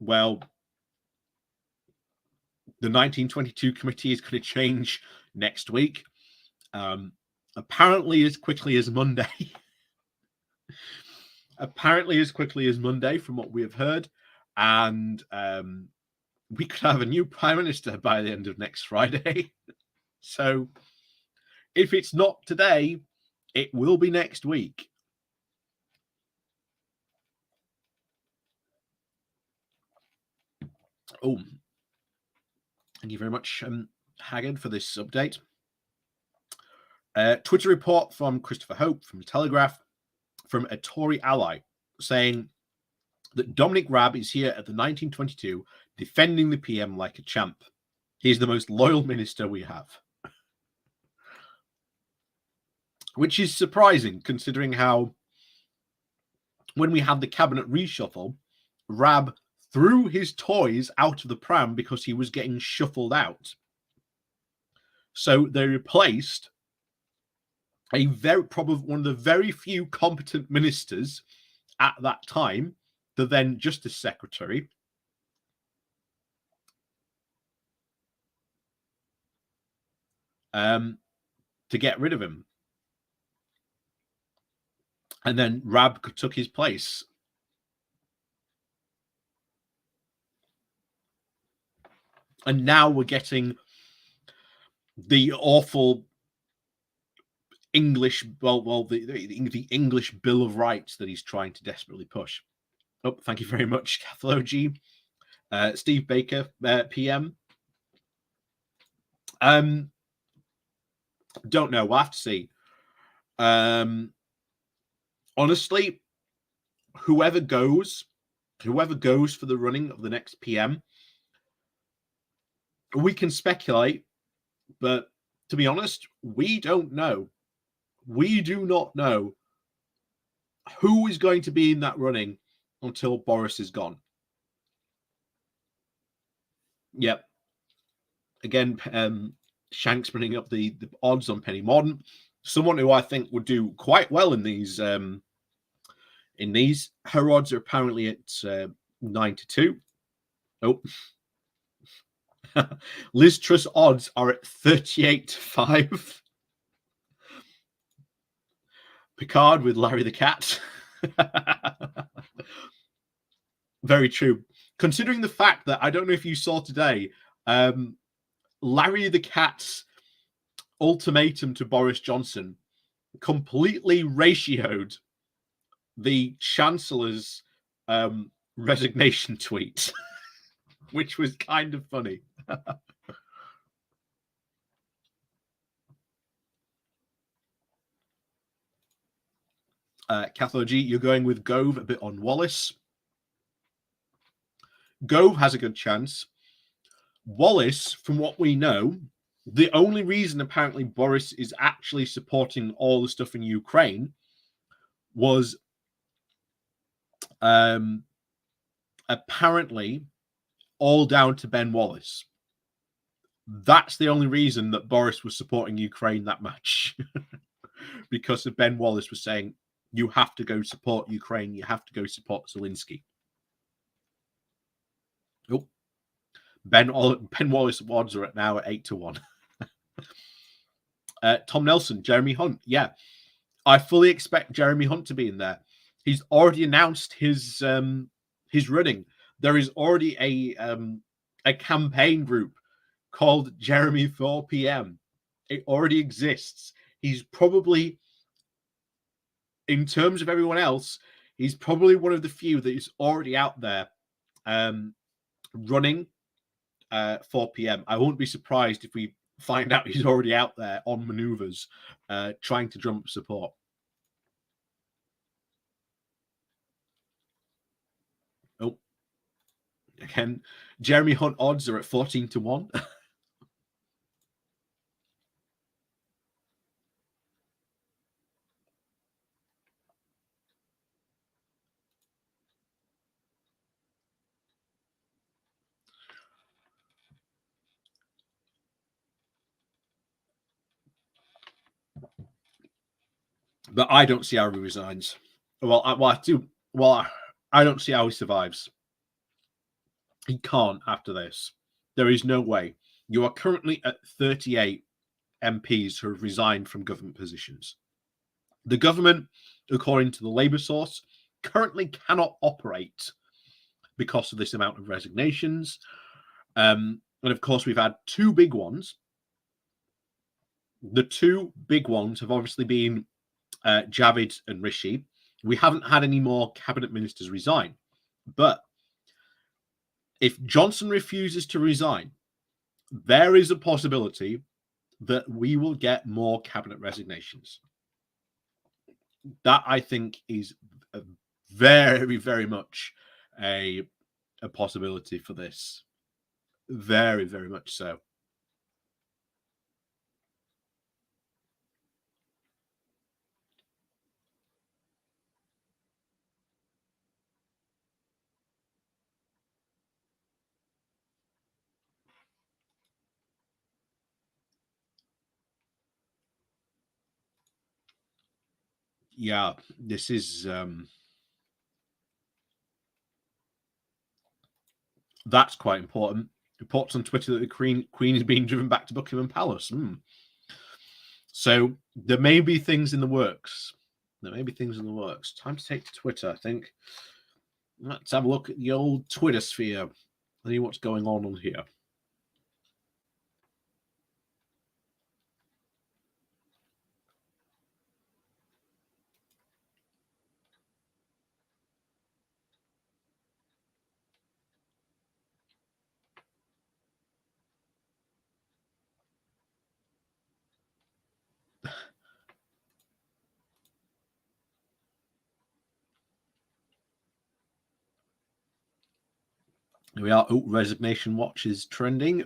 well, the 1922 committee is going to change next week. Apparently as quickly as Monday. Apparently as quickly as Monday, from what we have heard. And we could have a new Prime Minister by the end of next Friday. So if it's not today, it will be next week. Oh, thank you very much, Haggard, for this update. Twitter report from Christopher Hope from the Telegraph, from a Tory ally, saying that Dominic Raab is here at the 1922 defending the PM like a champ. He's the most loyal minister we have. Which is surprising, considering how, when we had the cabinet reshuffle, Raab threw his toys out of the pram because he was getting shuffled out. So they replaced probably one of the very few competent ministers at that time, the then Justice Secretary, to get rid of him. And then Raab took his place. And now we're getting the awful English, the English Bill of Rights that he's trying to desperately push. Oh, thank you very much, Cathology. Steve Baker, PM. Don't know. We'll have to see. Honestly, whoever goes for the running of the next PM, we can speculate, but to be honest, we don't know. We do not know who is going to be in that running until Boris is gone. Yep. Again, Shanks bringing up the odds on Penny Modern. Someone who I think would do quite well in these. Her odds are apparently at 9-2. Oh. Liz Truss odds are at 38-5. Picard with Larry the Cat. Very true. Considering the fact that, I don't know if you saw today, Larry the Cat's ultimatum to Boris Johnson completely ratioed the Chancellor's resignation tweet, which was kind of funny. Cathlo G, you're going with Gove a bit on Wallace. Gove has a good chance. Wallace, from what we know, the only reason apparently Boris is actually supporting all the stuff in Ukraine was apparently all down to Ben Wallace. That's the only reason that Boris was supporting Ukraine that much. Because of Ben Wallace was saying, you have to go support Ukraine. You have to go support Zelensky. Oh, Ben Wallace odds are now at 8-1. Tom Nelson, Jeremy Hunt. Yeah, I fully expect Jeremy Hunt to be in there. He's already announced his running. There is already a campaign group called Jeremy 4 PM. It already exists. He's probably, in terms of everyone else, he's probably one of the few that is already out there running 4 PM. I won't be surprised if we find out he's already out there on maneuvers trying to drum up support. Oh, again, Jeremy Hunt odds are at 14-1. But I don't see how he resigns. I don't see how he survives. He can't after this. There is no way. You are currently at 38 MPs who have resigned from government positions. The government, according to the Labour source, currently cannot operate because of this amount of resignations. And of course, we've had two big ones. The two big ones have obviously been Javid and Rishi. We haven't had any more cabinet ministers resign. But if Johnson refuses to resign, there is a possibility that we will get more cabinet resignations. That, I think, is very, very much a possibility for this. Very, very much so. Yeah, this is that's quite important. Reports on Twitter that the Queen is being driven back to Buckingham Palace. So there may be things in the works. Time to take to Twitter, I think. Let's have a look at the old Twitter sphere. See what's going on here. Here we are. Oh, resignation watch is trending.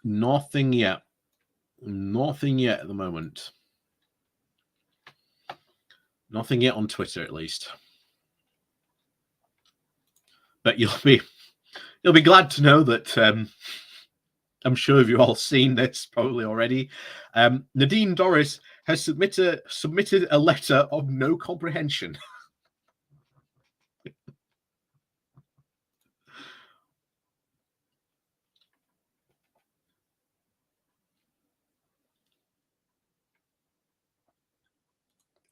Nothing yet. Nothing yet at the moment. Nothing yet on Twitter, at least. But you'll be glad to know that I'm sure you've all seen this probably already. Nadine Dorries has submitted a letter of no comprehension.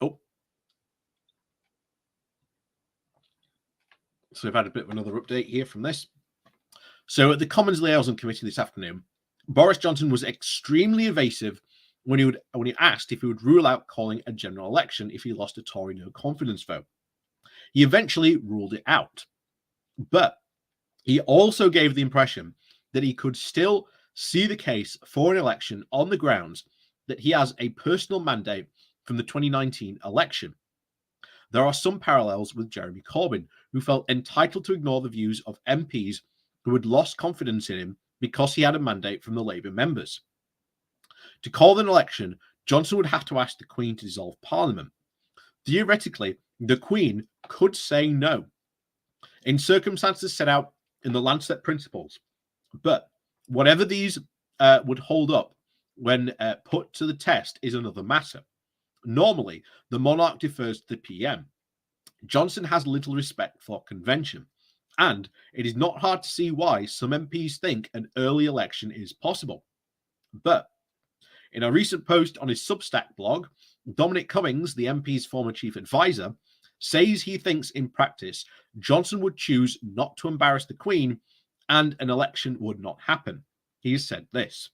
Oh. So we've had a bit of another update here from this. So at the Commons Liaison Committee this afternoon, Boris Johnson was extremely evasive when he asked if he would rule out calling a general election if he lost a Tory no confidence vote. He eventually ruled it out. But he also gave the impression that he could still see the case for an election on the grounds that he has a personal mandate from the 2019 election. There are some parallels with Jeremy Corbyn, who felt entitled to ignore the views of MPs who had lost confidence in him because he had a mandate from the Labour members. To call an election, Johnson would have to ask the Queen to dissolve Parliament. Theoretically, the Queen could say no, in circumstances set out in the Lancet Principles. But whatever these would hold up when put to the test is another matter. Normally, the monarch defers to the PM. Johnson has little respect for convention, and it is not hard to see why some MPs think an early election is possible. But in a recent post on his Substack blog, Dominic Cummings, the MP's former chief advisor, says he thinks in practice Johnson would choose not to embarrass the Queen and an election would not happen. He has said this: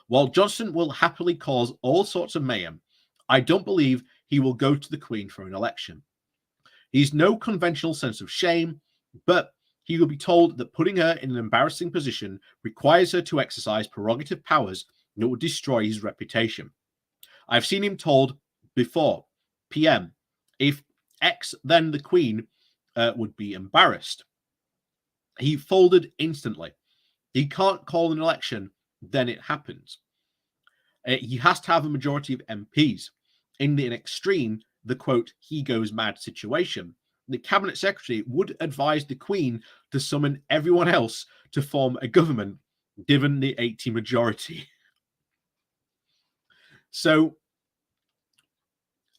"While Johnson will happily cause all sorts of mayhem, I don't believe he will go to the Queen for an election. He's no conventional sense of shame, but he will be told that putting her in an embarrassing position requires her to exercise prerogative powers that would destroy his reputation. I've seen him told before, PM, if X, then the Queen would be embarrassed. He folded instantly. He can't call an election, then it happens. He has to have a majority of MPs. In the extreme, the quote, he goes mad situation, the cabinet secretary would advise the Queen to summon everyone else to form a government, given the 80 majority." So,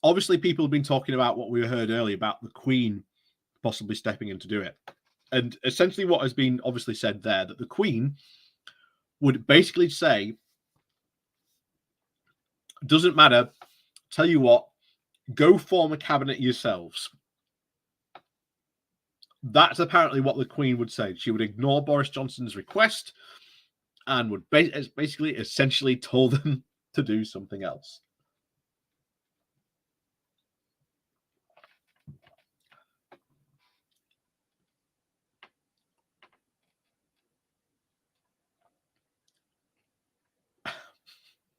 obviously, people have been talking about what we heard earlier about the Queen possibly stepping in to do it. And essentially what has been obviously said there, that the Queen would basically say, doesn't matter, tell you what, go form a cabinet yourselves. That's apparently what the Queen would say. She would ignore Boris Johnson's request and would basically essentially told them to do something else.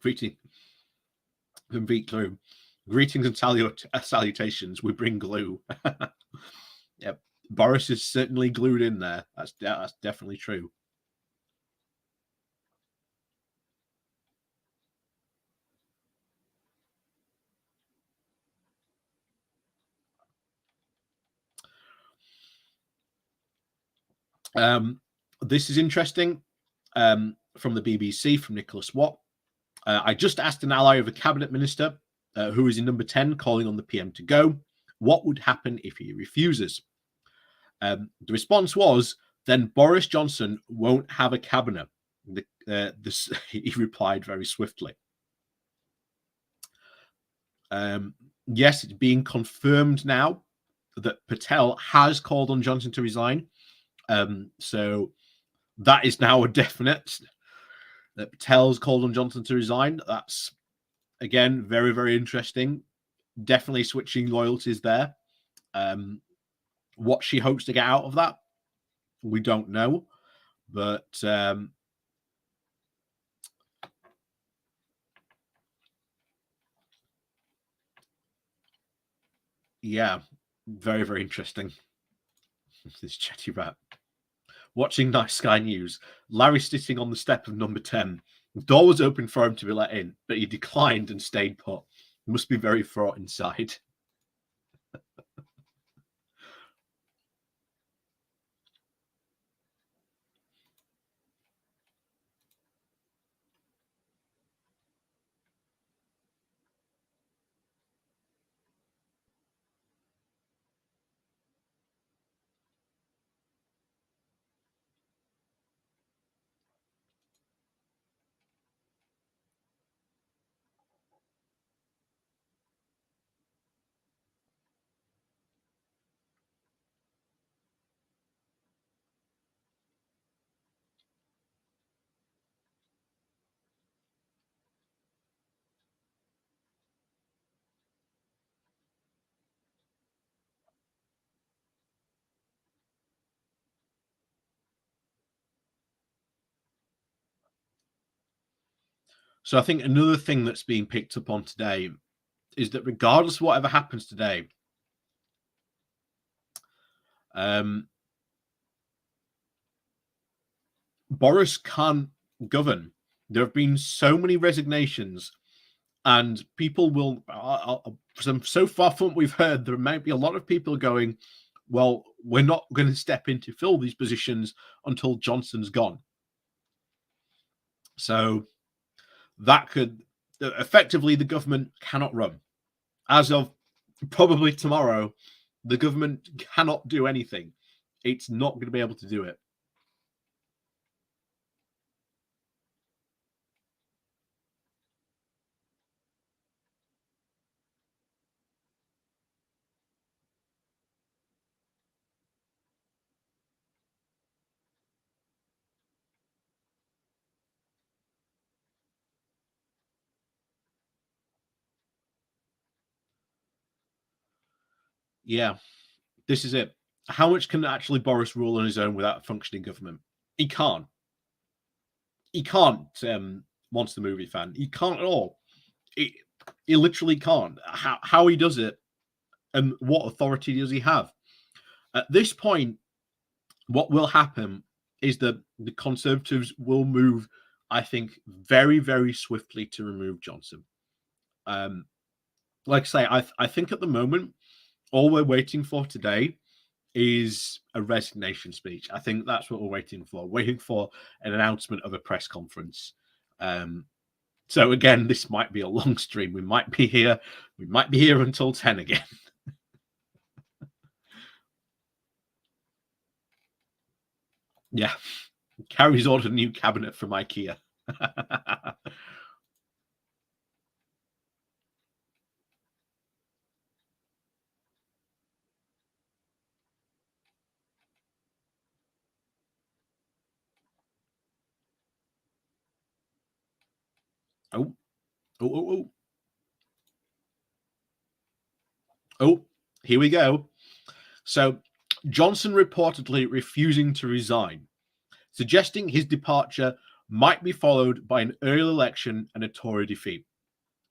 Greetings from Beat Glue. Greetings and salutations. We bring glue. Yep. Boris is certainly glued in there. That's definitely true. This is interesting. From the BBC, from Nicholas Watt. I just asked an ally of a cabinet minister who is in number 10 calling on the PM to go, what would happen if he refuses? The response was, then Boris Johnson won't have a cabinet. He replied very swiftly. yes, it's being confirmed now that Patel has called on Johnson to resign. So that is now a definite, that Patel's called on Johnson to resign. That's, again, very, very interesting. Definitely switching loyalties there. What she hopes to get out of that, we don't know. But yeah, very, very interesting. This chatty rat. Watching Night Sky News, Larry sitting on the step of number 10. The door was open for him to be let in, but he declined and stayed put. He must be very fraught inside. So I think another thing that's being picked up on today is that regardless of whatever happens today, Boris can't govern. There have been so many resignations, and people will. So far from what we've heard, there might be a lot of people going, "Well, we're not going to step in to fill these positions until Johnson's gone." So that could effectively, the government cannot run. As of probably tomorrow, the government cannot do anything. It's not going to be able to do it. Yeah, this is it. How much can actually Boris rule on his own without a functioning government? He can't. He can't. Monster movie fan. He can't at all. He literally can't. How he does it, and what authority does he have? At this point, what will happen is that the Conservatives will move, I think, very, very swiftly to remove Johnson. Like I say, I think at the moment, all we're waiting for today is a resignation speech. I think that's what we're waiting for an announcement of a press conference. So again, this might be a long stream. We might be here until 10 again. Yeah. Carrie's ordered a new cabinet from IKEA. Oh, here we go. So Johnson reportedly refusing to resign, suggesting his departure might be followed by an early election and a Tory defeat.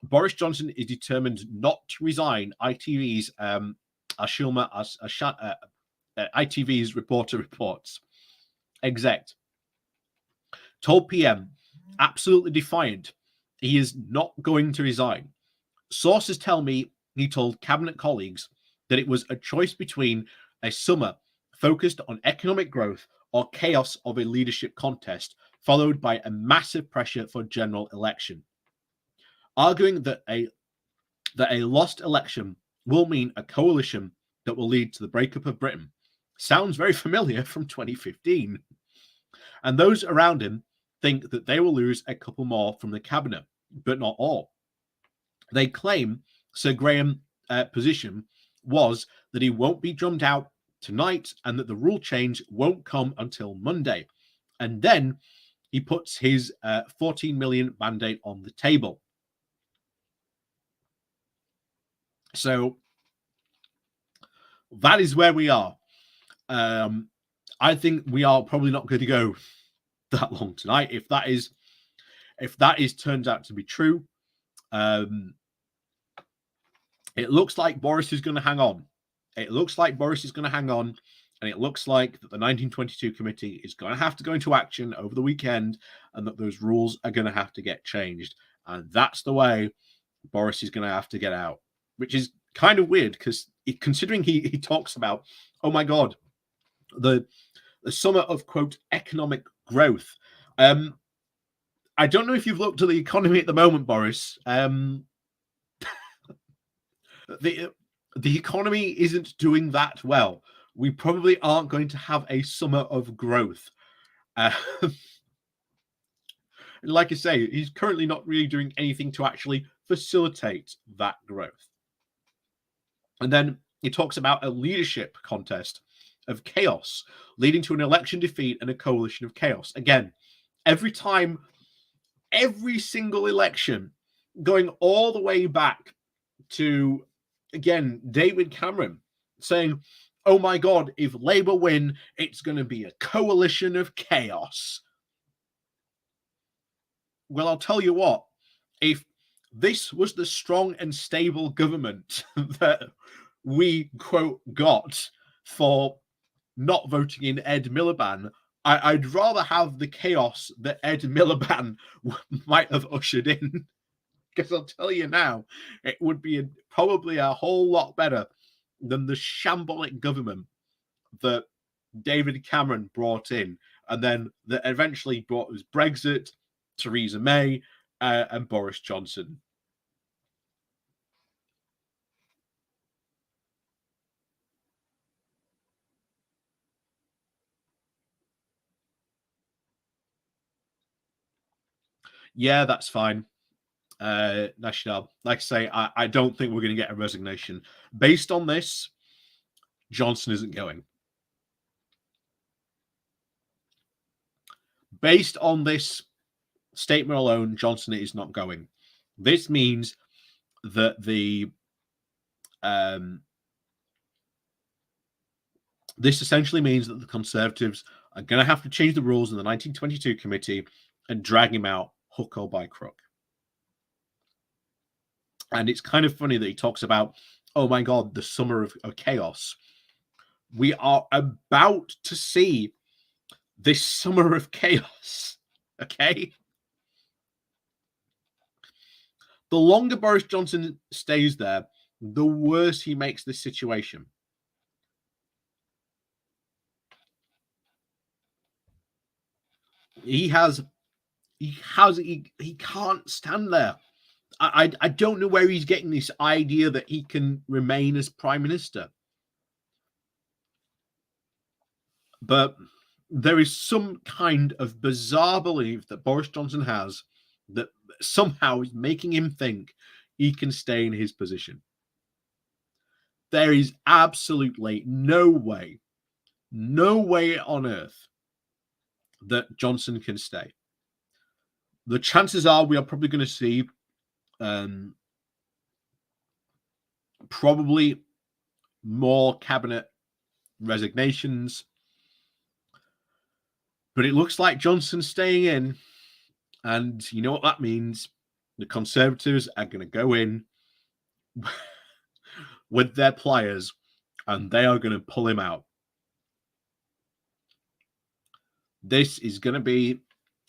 Boris Johnson is determined not to resign, ITV's ITV's reporter reports. Exec told PM, absolutely defiant, he is not going to resign. Sources tell me he told cabinet colleagues that it was a choice between a summer focused on economic growth or chaos of a leadership contest, followed by a massive pressure for general election. Arguing that a lost election will mean a coalition that will lead to the breakup of Britain sounds very familiar from 2015. And those around him think that they will lose a couple more from the cabinet, but not all. They claim Sir Graham position was that he won't be drummed out tonight and that the rule change won't come until Monday. And then he puts his 14 million mandate on the table. So that is where we are. I think we are probably not going to go that long tonight. If that is turns out to be true, it looks like Boris is going to hang on. It looks like Boris is going to hang on, and it looks like that the 1922 committee is going to have to go into action over the weekend, and that those rules are going to have to get changed. And that's the way Boris is going to have to get out, which is kind of weird because considering he talks about, oh my God, the summer of, quote, economic growth. I don't know if you've looked at the economy at the moment, Boris. The economy isn't doing that well. We probably aren't going to have a summer of growth. Like I say, he's currently not really doing anything to actually facilitate that growth. And then he talks about a leadership contest of chaos, leading to an election defeat and a coalition of chaos. Again, every single election, going all the way back to, again, David Cameron saying, oh my God, if Labour win, it's going to be a coalition of chaos. Well, I'll tell you what, if this was the strong and stable government that we, quote, got for not voting in Ed Miliband, I'd rather have the chaos that Ed Miliband might have ushered in. Because I'll tell you now, it would be probably a whole lot better than the shambolic government that David Cameron brought in, and then that eventually brought us Brexit, Theresa May, and Boris Johnson. Yeah, that's fine. National, like I say, I don't think we're going to get a resignation. Based on this, Johnson isn't going. Based on this statement alone, Johnson is not going. This means that this essentially means that the Conservatives are going to have to change the rules in the 1922 committee and drag him out hook or by crook. And it's kind of funny that he talks about, oh my God, the summer of chaos. We are about to see this summer of chaos, okay? The longer Boris Johnson stays there, the worse he makes this situation. He can't stand there. I don't know where he's getting this idea that he can remain as prime minister. But there is some kind of bizarre belief that Boris Johnson has that somehow is making him think he can stay in his position. There is absolutely no way on earth that Johnson can stay. The chances are we are probably going to see probably more cabinet resignations. But it looks like Johnson's staying in. And you know what that means? The Conservatives are going to go in with their pliers and they are going to pull him out. This is going to be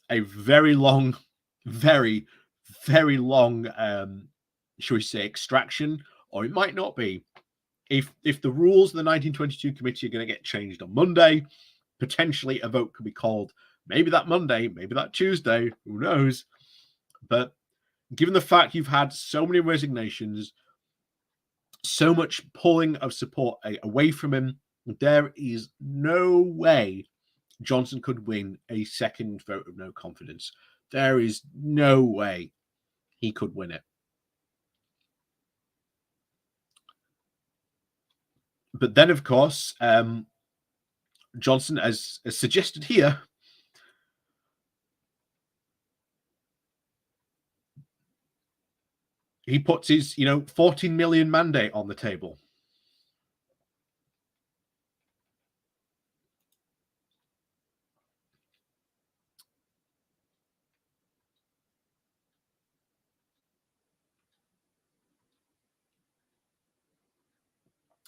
a very long, very, very long, shall we say, extraction, or it might not be. If the rules of the 1922 committee are going to get changed on Monday, potentially a vote could be called. Maybe that Monday, maybe that Tuesday, who knows? But given the fact you've had so many resignations, so much pulling of support away from him, there is no way Johnson could win a second vote of no confidence. There is no way he could win it. But then, of course, Johnson, as suggested here, he puts his, 14 million mandate on the table.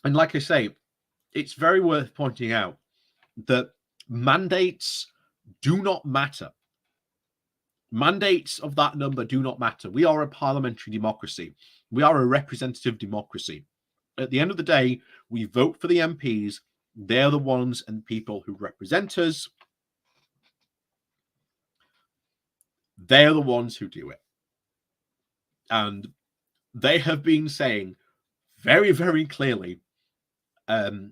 And like I say, it's very worth pointing out that mandates do not matter. Mandates of that number do not matter. We are a parliamentary democracy. We are a representative democracy. At the end of the day, we vote for the MPs. They're the ones and people who represent us. They're the ones who do it. And they have been saying very, very clearly,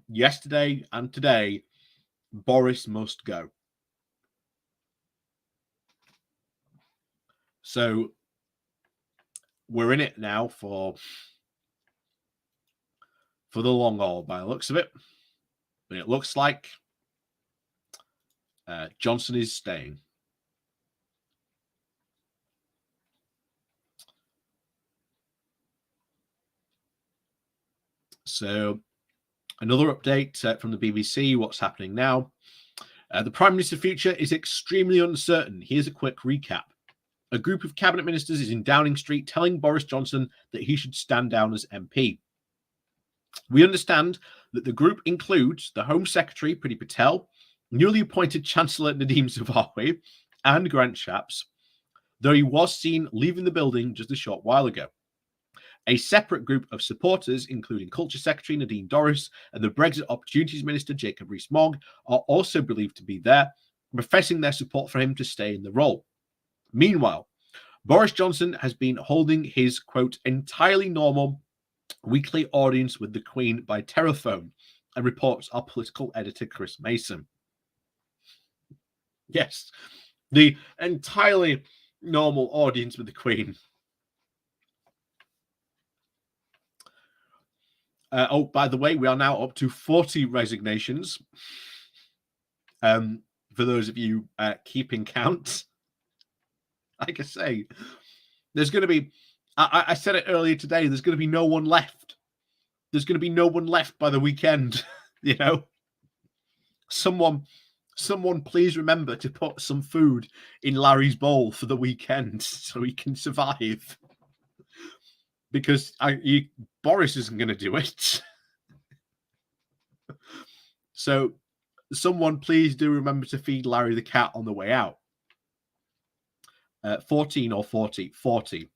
yesterday and today, Boris must go. So we're in it now for the long haul by the looks of it. But it looks like Johnson is staying. So another update from the BBC, what's happening now. The Prime Minister's future is extremely uncertain. Here's a quick recap. A group of cabinet ministers is in Downing Street telling Boris Johnson that he should stand down as MP. We understand that the group includes the Home Secretary, Priti Patel, newly appointed Chancellor Nadhim Zahawi, and Grant Shapps, though he was seen leaving the building just a short while ago. A separate group of supporters, including Culture Secretary Nadine Dorries and the Brexit Opportunities Minister Jacob Rees-Mogg, are also believed to be there, professing their support for him to stay in the role. Meanwhile, Boris Johnson has been holding his, quote, entirely normal weekly audience with the Queen by telephone, and reports our political editor Chris Mason. Yes, the entirely normal audience with the Queen. Oh, by the way, we are now up to 40 resignations. For those of you keeping count, like I say, there's going to be, I said it earlier today, there's going to be no one left. There's going to be no one left by the weekend, Someone please remember to put some food in Larry's bowl for the weekend so he can survive. Because Boris isn't going to do it. So someone please do remember to feed Larry the cat on the way out. 14 or 40? 40.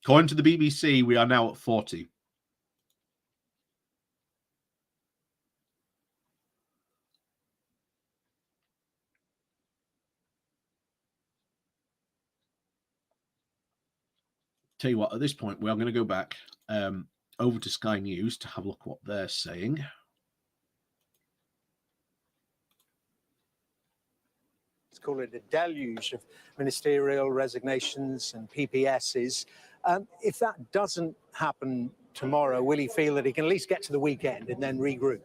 According to the BBC, we are now at 40. Tell you what, at this point, we are going to go back over to Sky News to have a look what they're saying. Let's call it a deluge of ministerial resignations and PPSs. If that doesn't happen tomorrow, will he feel that he can at least get to the weekend and then regroup?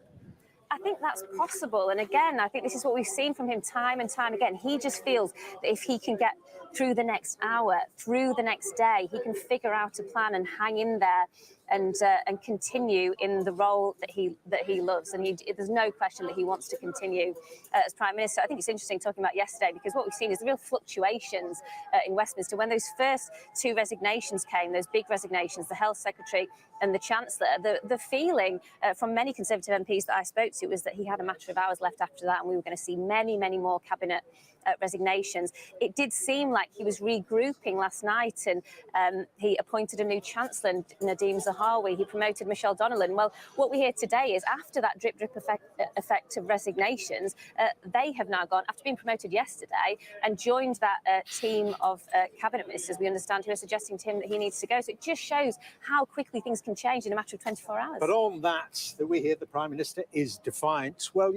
I think that's possible. And again, I think this is what we've seen from him time and time again. He just feels that if he can get through the next hour, through the next day, he can figure out a plan and hang in there and continue in the role that he loves. And there's no question that he wants to continue as Prime Minister. I think it's interesting talking about yesterday, because what we've seen is the real fluctuations in Westminster. When those first two resignations came, those big resignations, the Health Secretary and the Chancellor, the feeling from many Conservative MPs that I spoke to was that he had a matter of hours left after that, and we were going to see many, many more cabinet resignations. It did seem like he was regrouping last night, and he appointed a new Chancellor, Nadhim Zahawi. He promoted Michelle Donnellan. Well, what we hear today is after that drip effect of resignations, they have now gone, after being promoted yesterday, and joined that team of cabinet ministers, we understand, who are suggesting to him that he needs to go. So it just shows how quickly things can change in a matter of 24 hours. But on that we hear the Prime Minister is defiant. Well,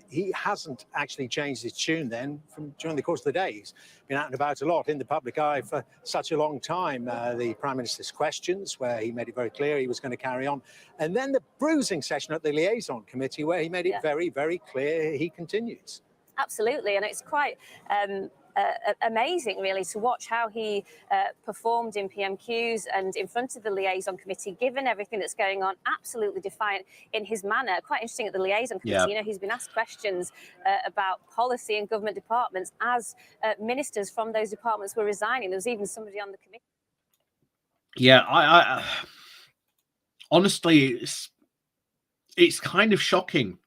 he hasn't actually changed his tune then during the course of the day. He's been out and about a lot in the public eye for such a long time. The Prime Minister's questions, where he made it very clear he was going to carry on. And then the bruising session at the liaison committee, where he made it very, very clear he continues. Absolutely, and it's quite amazing, really, to watch how he performed in PMQs and in front of the liaison committee, given everything that's going on. Absolutely defiant in his manner. Quite interesting at the liaison committee. You know, he's been asked questions about policy and government departments as ministers from those departments were resigning. There was even somebody on the committee. Yeah, I honestly, it's kind of shocking.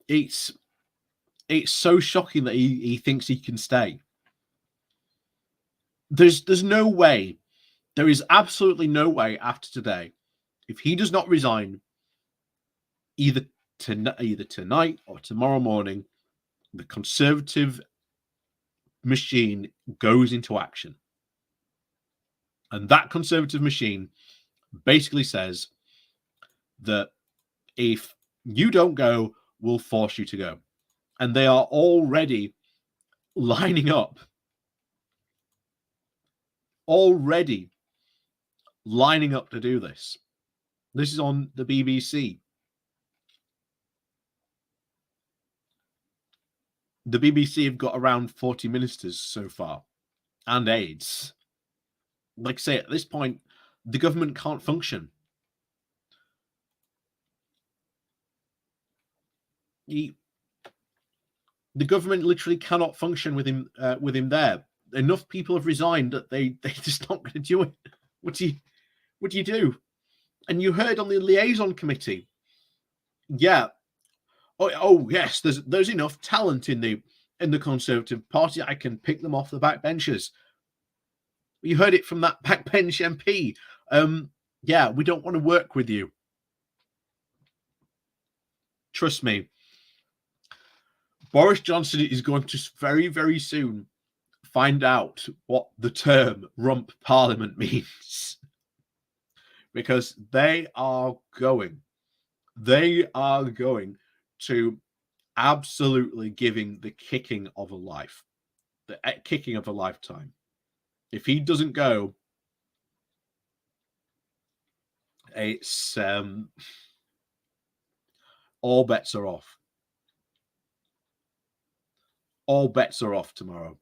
It's so shocking that he thinks he can stay. There's no way. There is absolutely no way after today, if he does not resign, either tonight or tomorrow morning, the Conservative machine goes into action. And that Conservative machine basically says that if you don't go, we'll force you to go. And they are already lining up. Already lining up to do this. This is on the BBC. The BBC have got around 40 ministers so far and aides. Like I say, at this point, the government can't function. The government literally cannot function with him there. Enough people have resigned that they're just not going to do it. What do you do? And you heard on the liaison committee, yes, there's enough talent in the Conservative Party. I can pick them off the backbenchers. You heard it from that backbench MP. We don't want to work with you. Trust me. Boris Johnson is going to very, very soon find out what the term rump parliament means. Because they are going to absolutely giving the kicking of a life, the kicking of a lifetime. If he doesn't go, it's all bets are off. All bets are off tomorrow.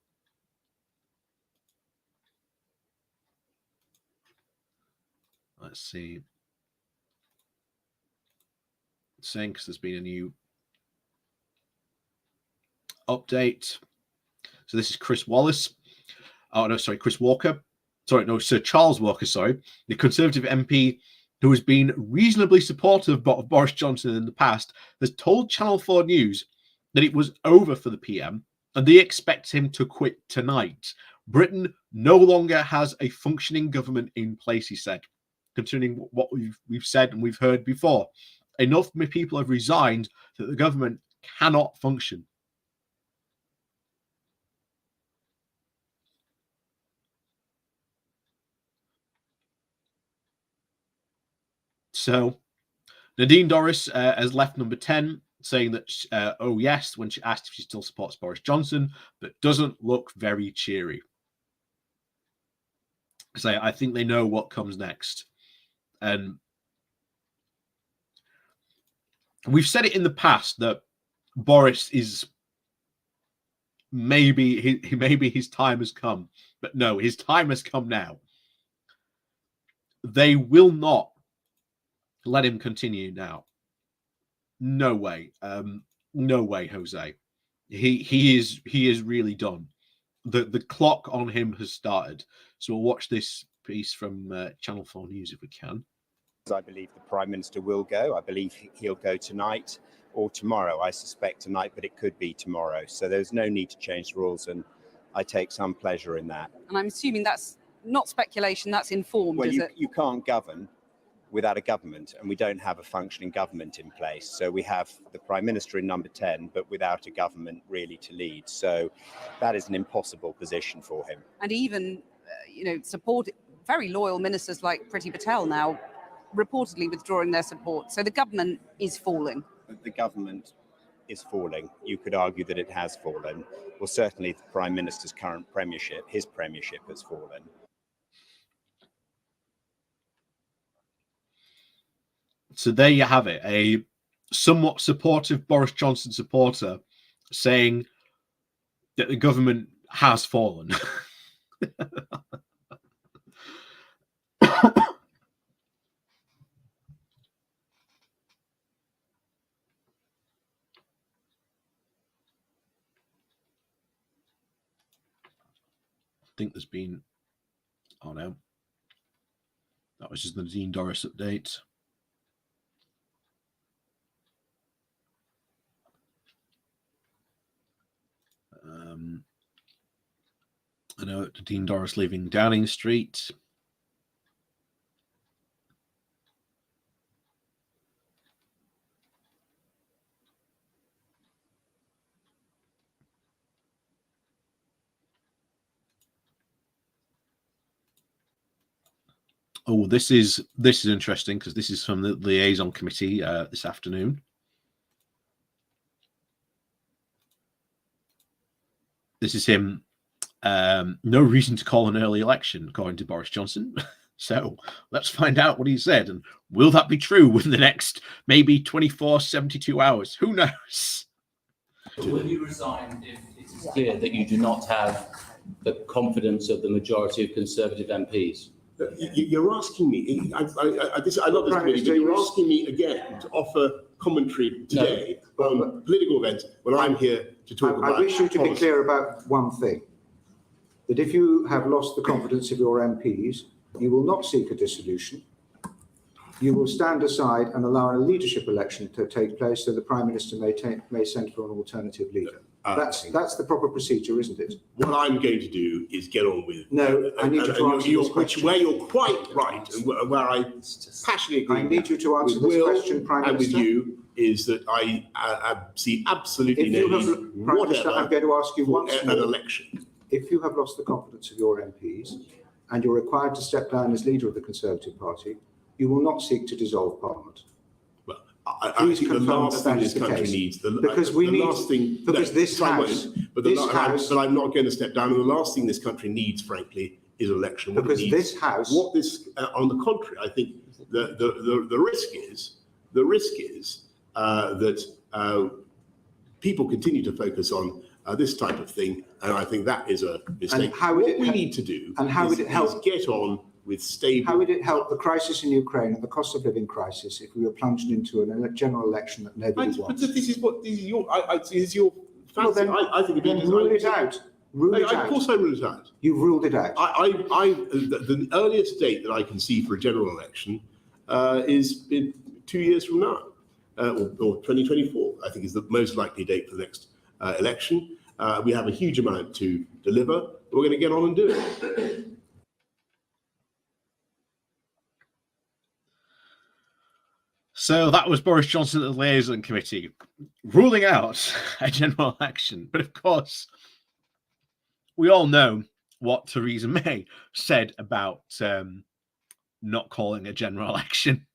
Let's see. Saying because there's been a new update. So this is Chris Wallace. Oh, no, sorry, Chris Walker. Sorry, no, Sir Charles Walker, sorry. The Conservative MP who has been reasonably supportive of Boris Johnson in the past has told Channel 4 News that it was over for the PM and they expect him to quit tonight. Britain no longer has a functioning government in place, he said, concerning what we've said and we've heard before. Enough people have resigned that the government cannot function. So Nadine Dorries has left number 10, saying that, yes, when she asked if she still supports Boris Johnson, but doesn't look very cheery. So I think they know what comes next. And we've said it in the past that Boris is maybe his time has come, but no, his time has come now. They will not let him continue now. No way. No way, Jose. He is really done. The clock on him has started. So we'll watch this piece from Channel 4 News if we can. I believe the Prime Minister will go. I believe he'll go tonight or tomorrow. I suspect tonight, but it could be tomorrow. So there's no need to change the rules, and I take some pleasure in that. And I'm assuming that's not speculation, that's informed, well, is it? You can't govern without a government, and we don't have a functioning government in place. So we have the Prime Minister in number 10, but without a government really to lead. So that is an impossible position for him. And even, support very loyal ministers like Priti Patel now reportedly withdrawing their support. So the government is falling. The government is falling. You could argue that it has fallen. well, certainly the Prime Minister's current premiership, his premiership has fallen. So there you have it, a somewhat supportive Boris Johnson supporter saying that the government has fallen. I think there's been, oh no, that was just the Dean Doris update. I know Dean Doris leaving Downing Street. Oh, this is interesting because this is from the liaison committee this afternoon. This is him. No reason to call an early election, according to Boris Johnson. So let's find out what he said. And will that be true within the next maybe 24, 72 hours? Who knows? Will you resign if it is clear that you do not have the confidence of the majority of Conservative MPs? You're asking me, I love this committee, but you're asking me again to offer commentary today on political events when I'm here to talk about I wish you to policy. be clear about one thing, that if you have lost the confidence of your MPs, you will not seek a dissolution. You will stand aside and allow a leadership election to take place so the Prime Minister may send for an alternative leader. That's the proper procedure, isn't it? What I'm going to do is get on with. No, I need you to answer this question. Where you're quite right, and where I passionately agree. I need you to answer this question, Prime Minister. And with you is that I see absolutely no need Prime Minister, I'm going to ask you once more. An election. If you have lost the confidence of your MPs and you're required to step down as leader of the Conservative Party, you will not seek to dissolve Parliament. Well, I think the last thing this country needs, but I'm not going to step down. And the last thing this country needs, frankly, is election. On the contrary, I think the risk is that people continue to focus on this type of thing, and I think that is a mistake. What we need to do is get on with stable. How would it help the crisis in Ukraine and the cost of living crisis if we were plunged into a general election that nobody wants? But this is your fancy. Well, I think rule it out. Rule it out. Of course, I rule it out. You've ruled it out. The earliest date that I can see for a general election is in 2 years from now, or 2024. I think is the most likely date for the next election. We have a huge amount to deliver. We're going to get on and do it. So that was Boris Johnson at the liaison committee ruling out a general election. But of course, we all know what Theresa May said about not calling a general election.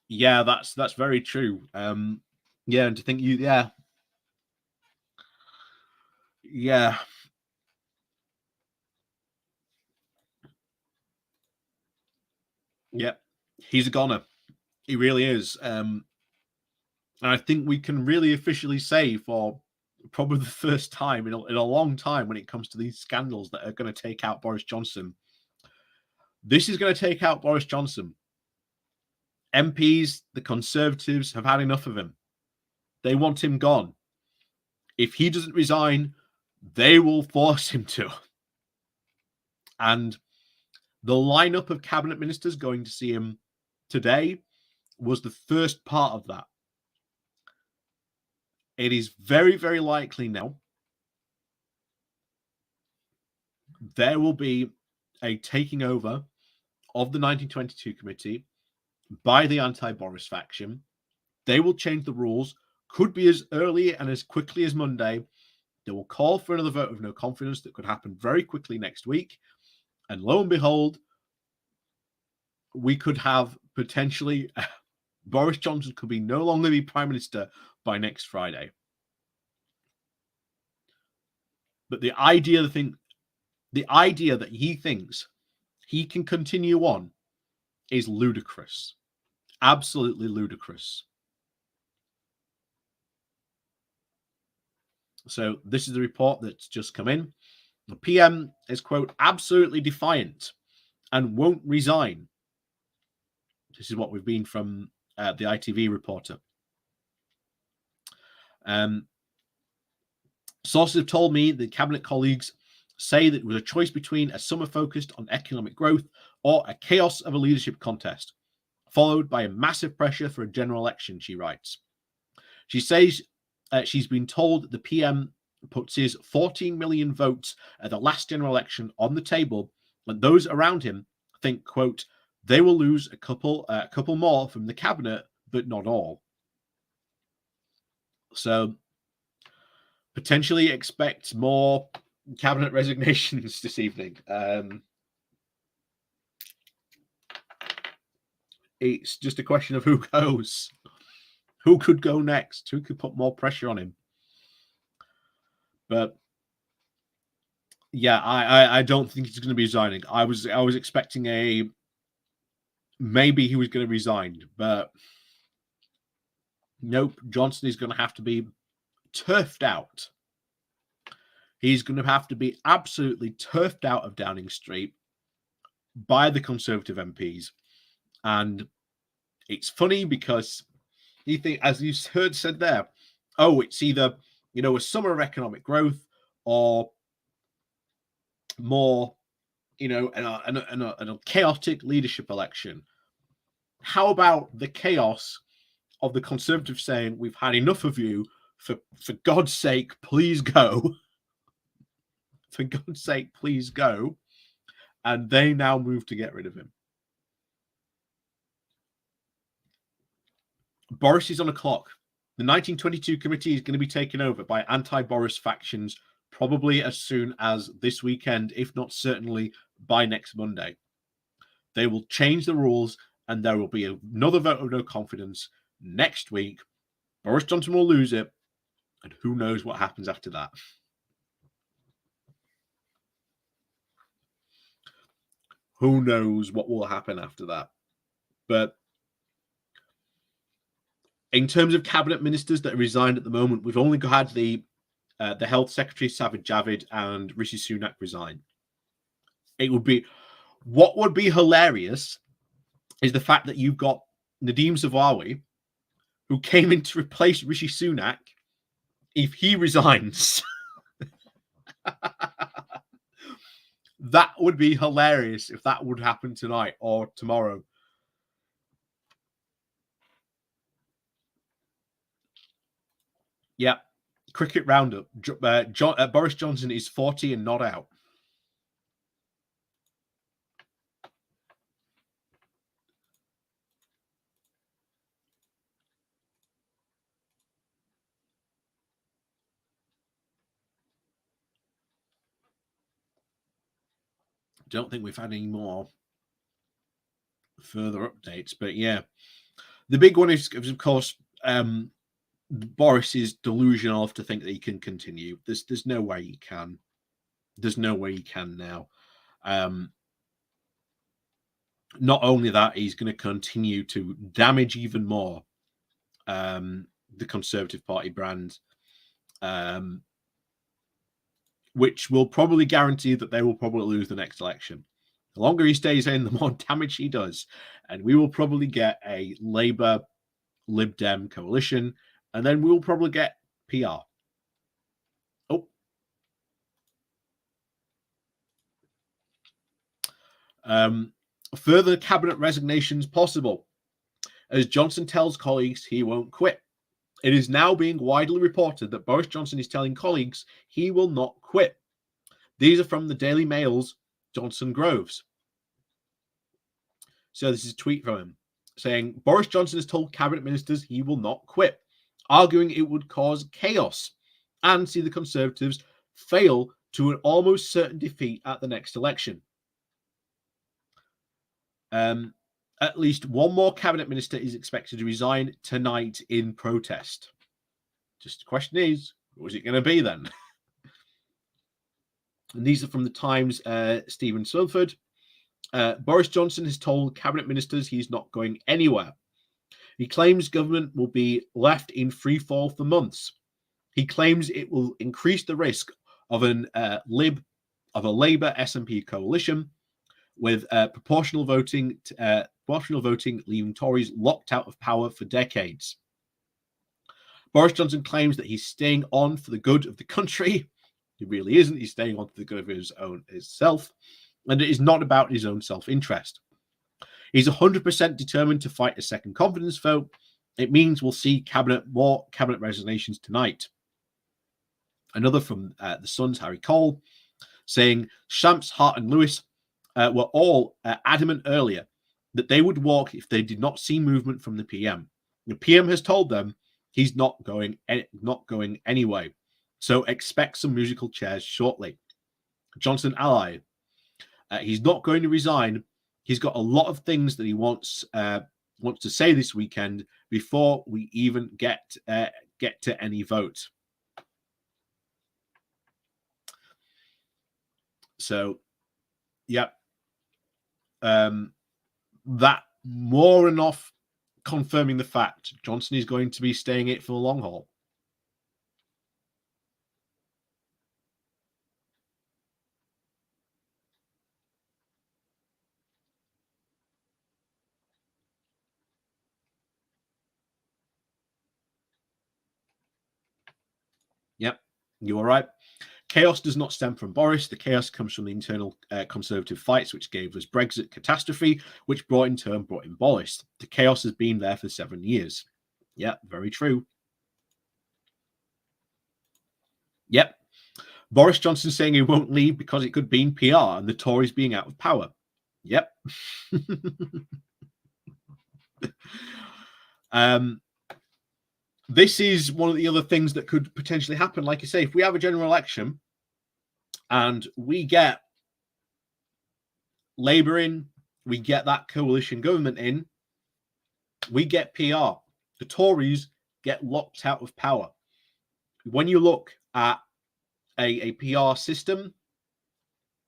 Yeah, that's very true. Yeah, and to think yeah. Yep, he's a goner. He really is. And I think we can really officially say for probably the first time in a long time when it comes to these scandals that are going to take out Boris Johnson, this is going to take out Boris Johnson. MPs, the Conservatives, have had enough of him. They want him gone. If he doesn't resign, they will force him to. And the lineup of cabinet ministers going to see him today was the first part of that. It is very, very likely now there will be a taking over of the 1922 committee by the anti-Boris faction. They will change the rules, could be as early and as quickly as Monday. They will call for another vote of no confidence that could happen very quickly next week. And lo and behold, we could have potentially Boris Johnson could be no longer be Prime Minister by next Friday. But the idea that he thinks he can continue on is ludicrous. Absolutely ludicrous. So this is the report that's just come in. The PM is, quote, absolutely defiant and won't resign. This is what we've been from the ITV reporter. Sources have told me the cabinet colleagues say that it was a choice between a summer focused on economic growth or a chaos of a leadership contest, followed by a massive pressure for a general election, she writes. She says she's been told that the PM puts his 14 million votes at the last general election on the table, and those around him think, quote, they will lose a couple more from the cabinet, but not all. So potentially expect more cabinet resignations this evening. It's just a question of who goes. Who could go next? Who could put more pressure on him? But yeah, I don't think he's going to be resigning. I was expecting maybe he was going to resign, but nope. Johnson is going to have to be turfed out. He's going to have to be absolutely turfed out of Downing Street by the Conservative MPs. And it's funny because you think, as you heard said there, oh, it's either, a summer of economic growth or more, a chaotic leadership election. How about the chaos of the Conservatives saying, we've had enough of you, for God's sake, please go. For God's sake, please go. And they now move to get rid of him. Boris is on a clock. The 1922 committee is going to be taken over by anti-Boris factions probably as soon as this weekend, if not certainly by next Monday. They will change the rules and there will be another vote of no confidence next week. Boris Johnson will lose it, and who knows what happens after that. Who knows what will happen after that. But in terms of cabinet ministers that are resigned at the moment, we've only had the Health Secretary, Sajid Javid, and Rishi Sunak resign. What would be hilarious is the fact that you've got Nadhim Zahawi, who came in to replace Rishi Sunak, if he resigns. That would be hilarious if that would happen tonight or tomorrow. Yeah, cricket roundup. Boris Johnson is 40 and not out. Don't think we've had any more further updates, but yeah, the big one is, of course, Boris is delusional enough to think that he can continue. There's no way he can. There's no way he can now. Not only that, he's going to continue to damage even more the Conservative Party brand, which will probably guarantee that they will probably lose the next election. The longer he stays in, the more damage he does. And we will probably get a Labour Lib Dem coalition, and then we will probably get PR. Further cabinet resignations possible, as Johnson tells colleagues he won't quit. It is now being widely reported that Boris Johnson is telling colleagues he will not quit. These are from the Daily Mail's Johnson Groves. So this is a tweet from him saying, Boris Johnson has told cabinet ministers he will not quit, arguing it would cause chaos and see the Conservatives fail to an almost certain defeat at the next election. At least one more cabinet minister is expected to resign tonight in protest. Just the question is, who is it going to be then? And these are from the Times, Stephen Sulford. Boris Johnson has told cabinet ministers he's not going anywhere. He claims government will be left in free fall for months. He claims it will increase the risk of a Labour SNP coalition with proportional voting leaving Tories locked out of power for decades. Boris Johnson claims that he's staying on for the good of the country. He really isn't. He's staying on for the good of himself, and it is not about his own self-interest. He's 100% determined to fight a second confidence vote. It means we'll see more cabinet resignations tonight. Another from the Sun's Harry Cole, saying Shamps, Hart and Lewis were all adamant earlier that they would walk if they did not see movement from the PM. The PM has told them he's not going anyway. So expect some musical chairs shortly. Johnson ally. He's not going to resign. He's got a lot of things that he wants to say this weekend before we even get to any vote. So, yeah, that more enough confirming the fact Johnson is going to be staying it for the long haul. Yep, you are right. Chaos does not stem from Boris. The chaos comes from the internal Conservative fights, which gave us Brexit catastrophe, which in turn brought in Boris. The chaos has been there for 7 years. Yeah, very true. Yep. Boris Johnson saying he won't leave because it could mean PR and the Tories being out of power. Yep. This is one of the other things that could potentially happen. Like I say, if we have a general election and we get Labour in, we get that coalition government in, we get PR. The Tories get locked out of power. When you look at a PR system,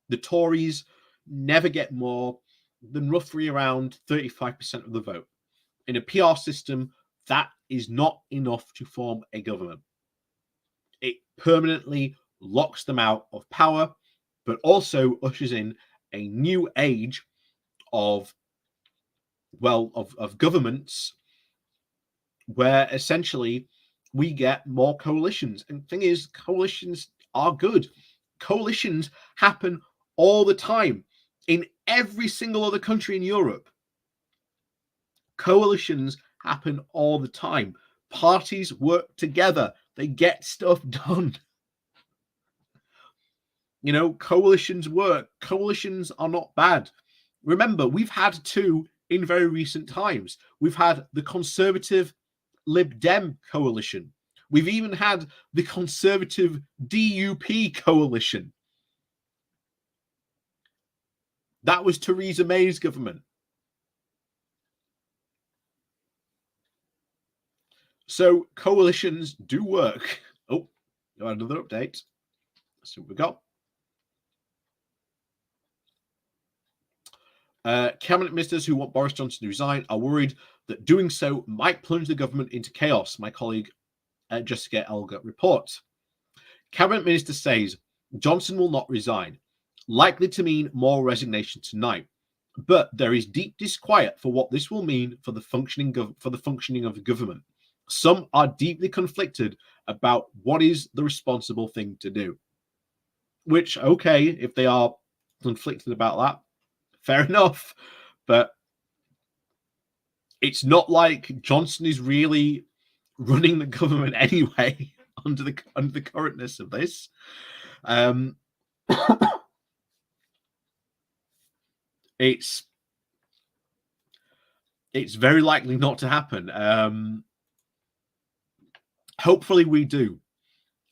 the Tories never get more than roughly around 35% of the vote. In a PR system, that is not enough to form a government. It permanently locks them out of power, but also ushers in a new age of governments where essentially we get more coalitions. And the thing is, coalitions are good. Coalitions happen all the time in every single other country in Europe. Coalitions happen all the time. Parties work together. They get stuff done. You know, coalitions work. Coalitions are not bad. Remember, we've had two in very recent times. We've had the Conservative Lib Dem coalition. We've even had the Conservative DUP coalition. That was Theresa May's government. So coalitions do work. Oh, got another update. Let's see what we got. Cabinet ministers who want Boris Johnson to resign are worried that doing so might plunge the government into chaos, my colleague Jessica Elga reports. Cabinet minister says Johnson will not resign, likely to mean more resignation tonight. But there is deep disquiet for what this will mean for the functioning of the government. Some are deeply conflicted about what is the responsible thing to do. Which, okay, if they are conflicted about that, fair enough. But it's not like Johnson is really running the government anyway under the currentness of this. It's very likely not to happen. Hopefully we do.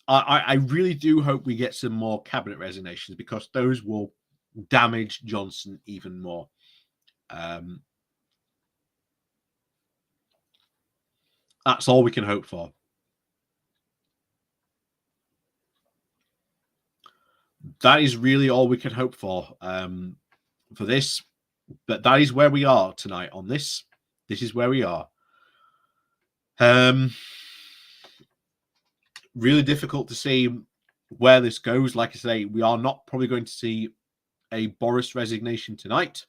I really do hope we get some more cabinet resignations because those will damage Johnson even more. That's all we can hope for. That is really all we can hope for this. But that is where we are tonight on this. This is where we are. Really difficult to see where this goes. Like I say, we are not probably going to see a Boris resignation tonight.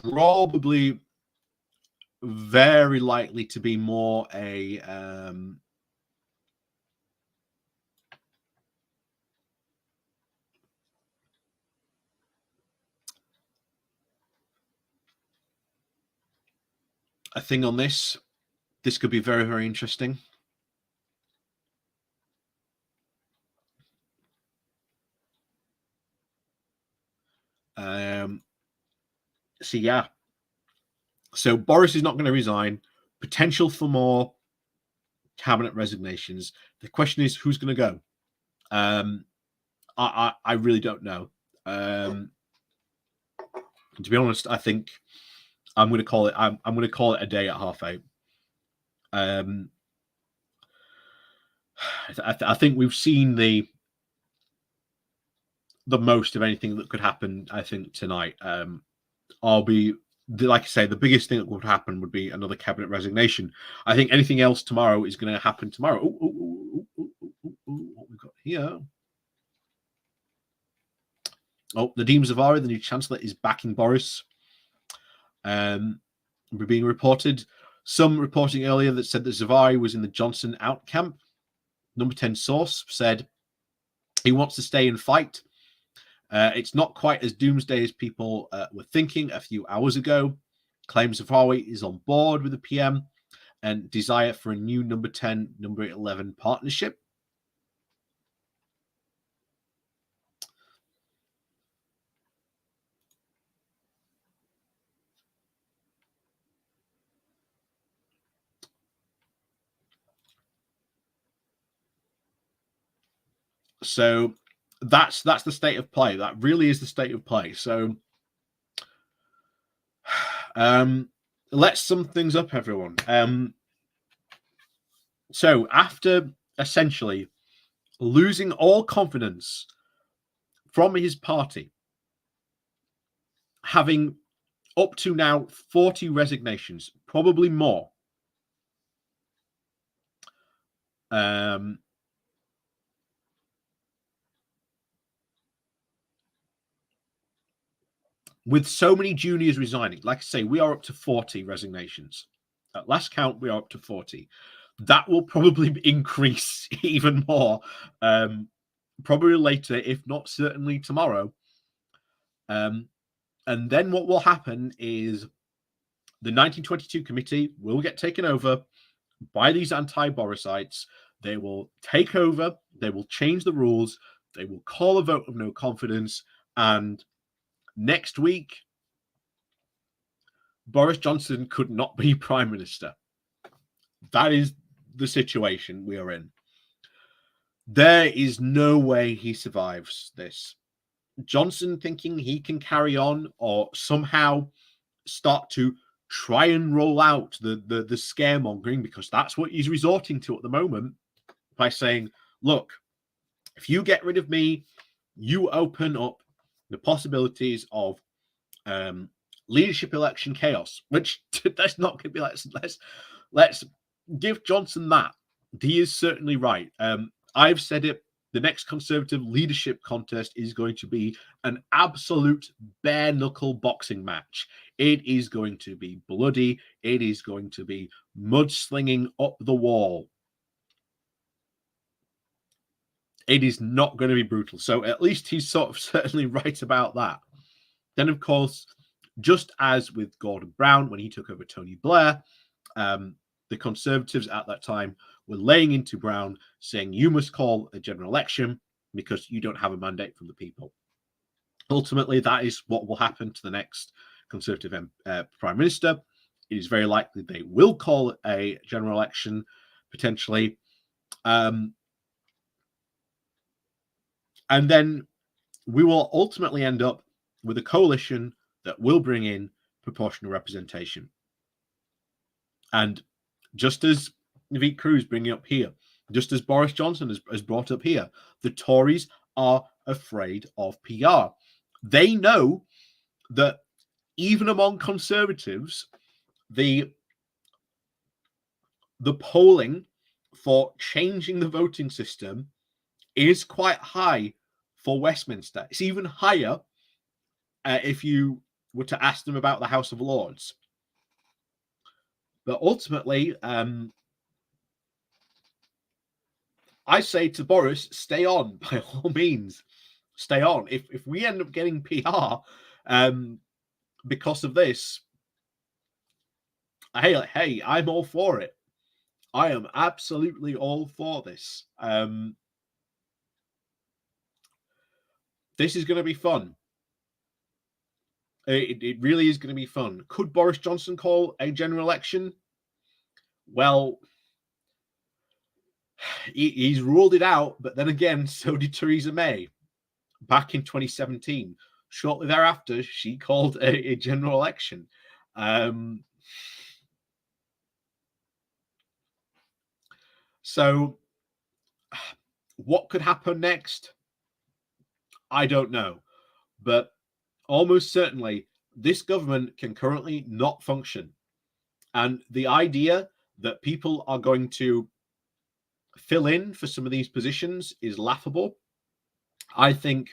Probably very likely to be more a thing on this. This could be very, very interesting. So yeah. So Boris is not going to resign. Potential for more cabinet resignations. The question is, who's going to go? I really don't know. To be honest, I think I'm going to call it. I'm going to call it a day at 8:30. I think we've seen the most of anything that could happen. I think tonight. Like I say, the biggest thing that would happen would be another cabinet resignation. I think anything else tomorrow is going to happen tomorrow. What we've got here? Oh, Nadeem Zaveri, the new chancellor, is backing Boris. We're being reported. Some reporting earlier that said that Zaveri was in the Johnson out camp. Number 10 source said he wants to stay and fight. It's not quite as doomsday as people were thinking a few hours ago. Claims Zaveri is on board with the PM and desire for a new number 10, number 11 partnership. So that's the state of play. That really is the state of play. So let's sum things up, everyone. So after essentially losing all confidence from his party, having up to now 40 resignations, probably more, with so many juniors resigning, like I say, we are up to 40 resignations. At last count, we are up to 40. That will probably increase even more, probably later, if not certainly tomorrow. And then what will happen is the 1922 committee will get taken over by these anti-Borisites. They will take over. They will change the rules. They will call a vote of no confidence. And next week, Boris Johnson could not be prime minister. That is the situation we are in. There is no way he survives this. Johnson thinking he can carry on or somehow start to try and roll out the scaremongering, because that's what he's resorting to at the moment, by saying, look, if you get rid of me, you open up the possibilities of leadership election chaos, which that's not going to be. Let's give Johnson that. He is certainly right. I've said it. The next Conservative leadership contest is going to be an absolute bare knuckle boxing match. It is going to be bloody. It is going to be mudslinging up the wall. It is not going to be brutal. So at least he's sort of certainly right about that. Then, of course, just as with Gordon Brown when he took over Tony Blair, the Conservatives at that time were laying into Brown, saying you must call a general election because you don't have a mandate from the people. Ultimately, that is what will happen to the next Conservative Prime Minister. It is very likely they will call a general election, potentially. And then we will ultimately end up with a coalition that will bring in proportional representation. And just as Navit Cruz bringing up here, just as Boris Johnson has brought up here, the Tories are afraid of PR. They know that even among Conservatives, the polling for changing the voting system is quite high for Westminster. It's even higher if you were to ask them about the House of Lords. But ultimately, I say to Boris, stay on, by all means. Stay on. If we end up getting PR because of this, hey, I'm all for it. I am absolutely all for this. This is going to be fun. It really is going to be fun. Could Boris Johnson call a general election? Well, he's ruled it out, but then again, so did Theresa May back in 2017. Shortly thereafter, she called a general election. So what could happen next? I don't know. But almost certainly, this government can currently not function. And the idea that people are going to fill in for some of these positions is laughable. I think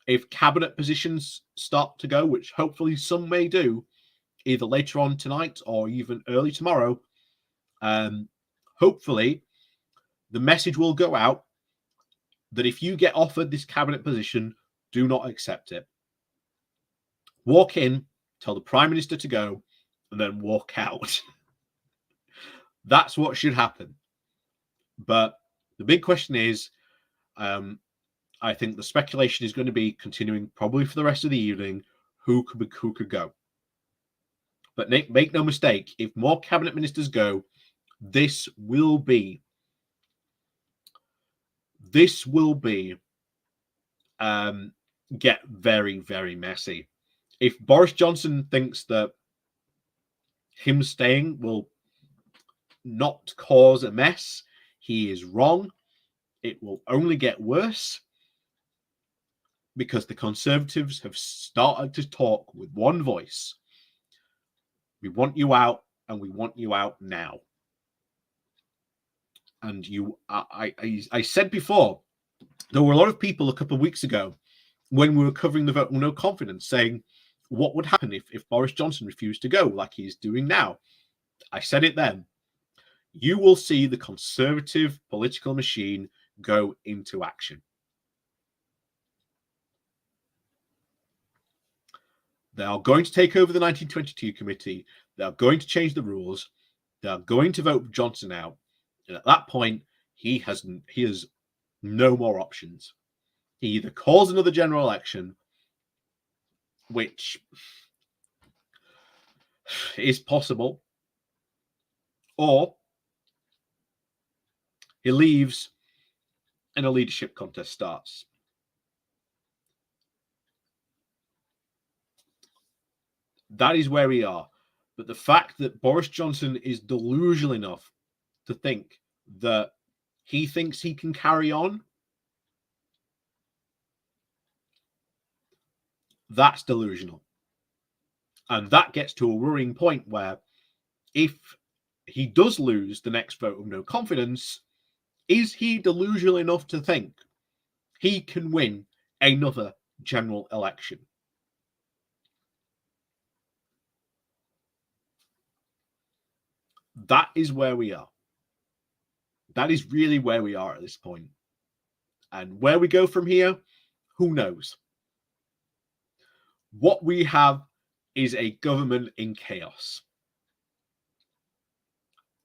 if cabinet positions start to go, which hopefully some may do, either later on tonight or even early tomorrow, hopefully the message will go out that if you get offered this cabinet position, do not accept it. Walk in, tell the Prime Minister to go, and then walk out. That's what should happen. But the big question is, I think the speculation is going to be continuing probably for the rest of the evening, who could go. But make no mistake, if more cabinet ministers go, this will be get very, very messy. If Boris Johnson thinks that him staying will not cause a mess, he is wrong. It will only get worse because the Conservatives have started to talk with one voice. We want you out, and we want you out now. And I said before, there were a lot of people a couple of weeks ago when we were covering the vote of no confidence saying, what would happen if Boris Johnson refused to go like he's doing now? I said it then. You will see the Conservative political machine go into action. They are going to take over the 1922 committee. They are going to change the rules. They are going to vote Johnson out. And at that point, he has no more options. He either calls another general election, which is possible, or he leaves and a leadership contest starts. That is where we are. But the fact that Boris Johnson is delusional enough to think that he thinks he can carry on, that's delusional. And that gets to a worrying point where if he does lose the next vote of no confidence, is he delusional enough to think he can win another general election? That is where we are. That is really where we are at this point. And where we go from here, who knows? What we have is a government in chaos.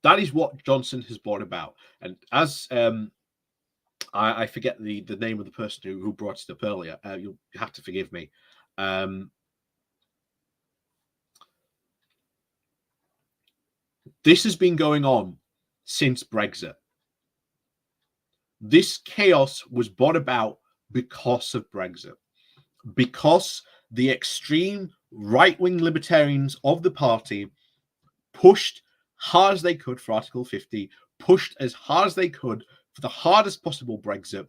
That is what Johnson has brought about. And as I forget the name of the person who brought it up earlier, you'll have to forgive me. This has been going on since Brexit. This chaos was brought about because of Brexit, because the extreme right-wing libertarians of the party pushed hard as they could for Article 50, pushed as hard as they could for the hardest possible Brexit,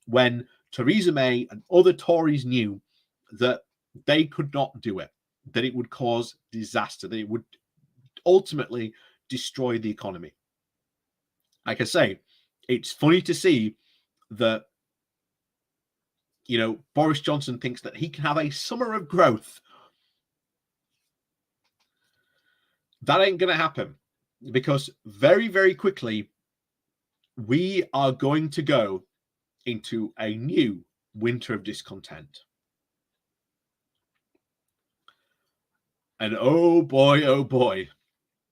when Theresa May and other Tories knew that they could not do it, that it would cause disaster, that it would ultimately destroy the economy. Like I say, it's funny to see that, you know, Boris Johnson thinks that he can have a summer of growth. That ain't going to happen, because very, very quickly, we are going to go into a new winter of discontent. And oh boy,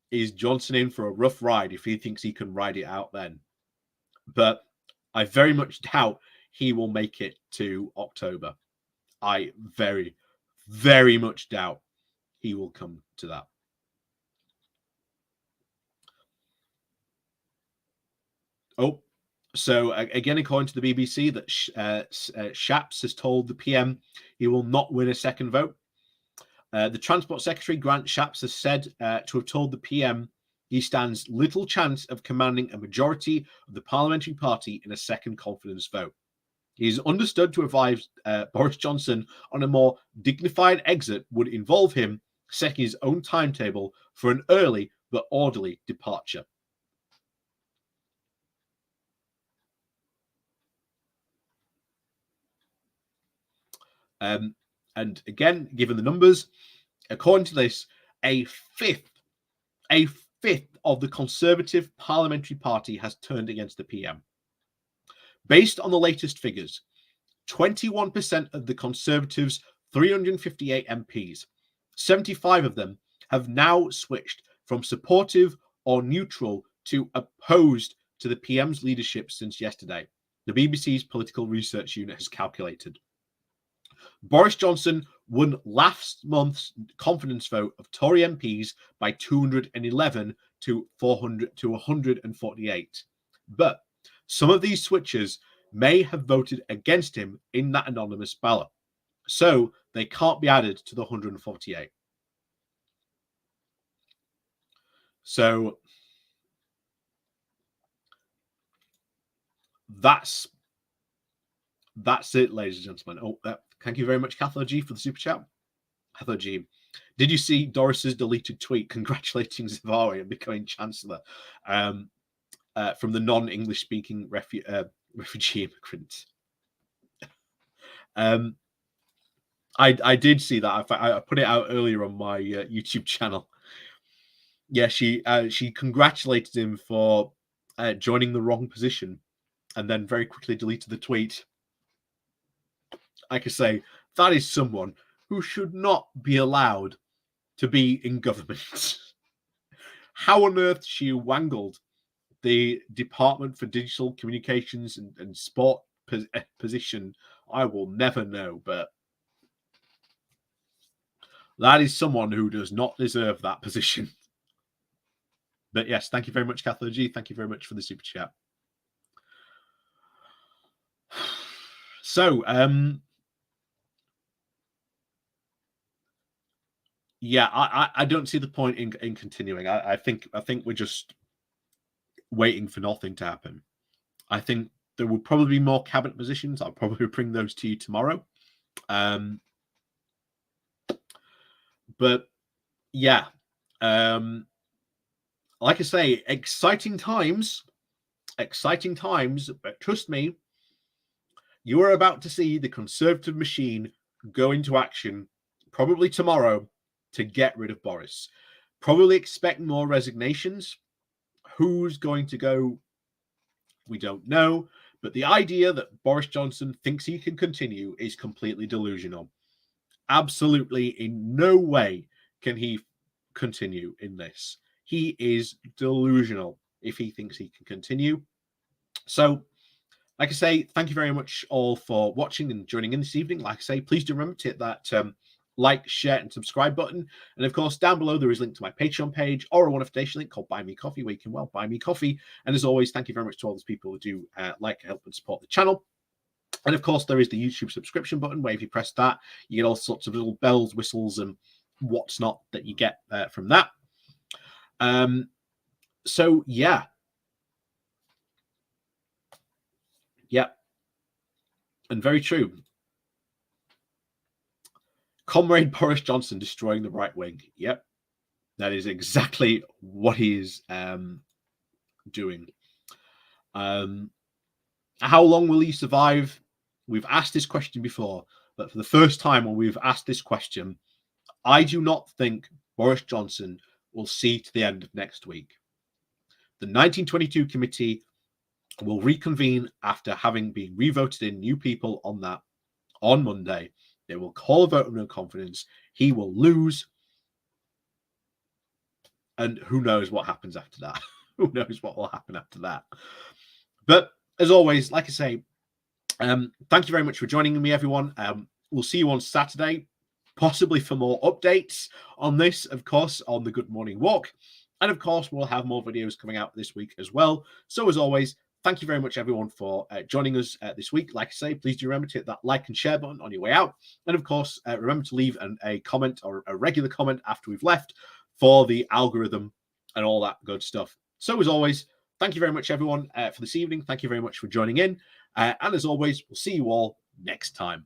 is Johnson in for a rough ride if he thinks he can ride it out then. But I very much doubt he will make it to October. I very, very much doubt he will come to that. Oh, so again, according to the BBC, that Shapps has told the PM he will not win a second vote. The Transport Secretary, Grant Shapps, has said to have told the PM he stands little chance of commanding a majority of the parliamentary party in a second confidence vote. He is understood to advise Boris Johnson on a more dignified exit would involve him setting his own timetable for an early but orderly departure. And again, given the numbers, according to this, a fifth of the Conservative Parliamentary Party has turned against the PM. Based on the latest figures, 21% of the Conservatives' 358 MPs, 75 of them have now switched from supportive or neutral to opposed to the PM's leadership since yesterday, the BBC's political research unit has calculated. Boris Johnson won last month's confidence vote of Tory MPs by 211 to 148. But some of these switchers may have voted against him in that anonymous ballot, so they can't be added to the 148. So that's it, ladies and gentlemen. Oh, thank you very much, Cathlo G, for the super chat. Cathlo G, did you see Doris's deleted tweet congratulating Zaveri on becoming Chancellor from the non-English speaking refugee immigrant? I did see that. I put it out earlier on my YouTube channel. Yeah, she congratulated him for joining the wrong position, and then very quickly deleted the tweet. Like I say, that is someone who should not be allowed to be in government. How on earth she wangled the Department for Digital Communications and Sport position, I will never know, but that is someone who does not deserve that position. But yes, thank you very much, Cathlo G. Thank you very much for the super chat. So, yeah, I don't see the point in continuing. I think we're just waiting for nothing to happen. I think there will probably be more cabinet positions. I'll probably bring those to you tomorrow. But yeah, like I say, exciting times. But trust me, you are about to see the Conservative machine go into action probably tomorrow to get rid of Boris. Probably expect more resignations. Who's going to go? We don't know. But the idea that Boris Johnson thinks he can continue is completely delusional. Absolutely in no way can he continue in this. He is delusional if he thinks he can continue. So, like I say, thank you very much all for watching and joining in this evening. Like I say, please do remember to hit that like, share, and subscribe button. And of course, down below, there is a link to my Patreon page or a one-off donation link called Buy Me Coffee, where you can, well, buy me coffee. And as always, thank you very much to all those people who do like, help, and support the channel. And of course, there is the YouTube subscription button where if you press that, you get all sorts of little bells, whistles, and what's not that you get from that. So, yeah. Yeah. And very true. Comrade Boris Johnson destroying the right wing. Yep. That is exactly what he is doing. How long will he survive? We've asked this question before, but for the first time when we've asked this question, I do not think Boris Johnson will see to the end of next week. The 1922 committee will reconvene after having been revoted in new people on that on Monday. They will call a vote of no confidence. He will lose. And who knows what happens after that? Who knows what will happen after that? But as always, like I say, thank you very much for joining me, everyone. We'll see you on Saturday, possibly for more updates on this, of course, on the Good Morning Walk. And of course, we'll have more videos coming out this week as well. So as always, thank you very much, everyone, for joining us this week. Like I say, please do remember to hit that like and share button on your way out. And of course, remember to leave a comment or a regular comment after we've left for the algorithm and all that good stuff. So as always, thank you very much, everyone, for this evening. Thank you very much for joining in. And as always, we'll see you all next time.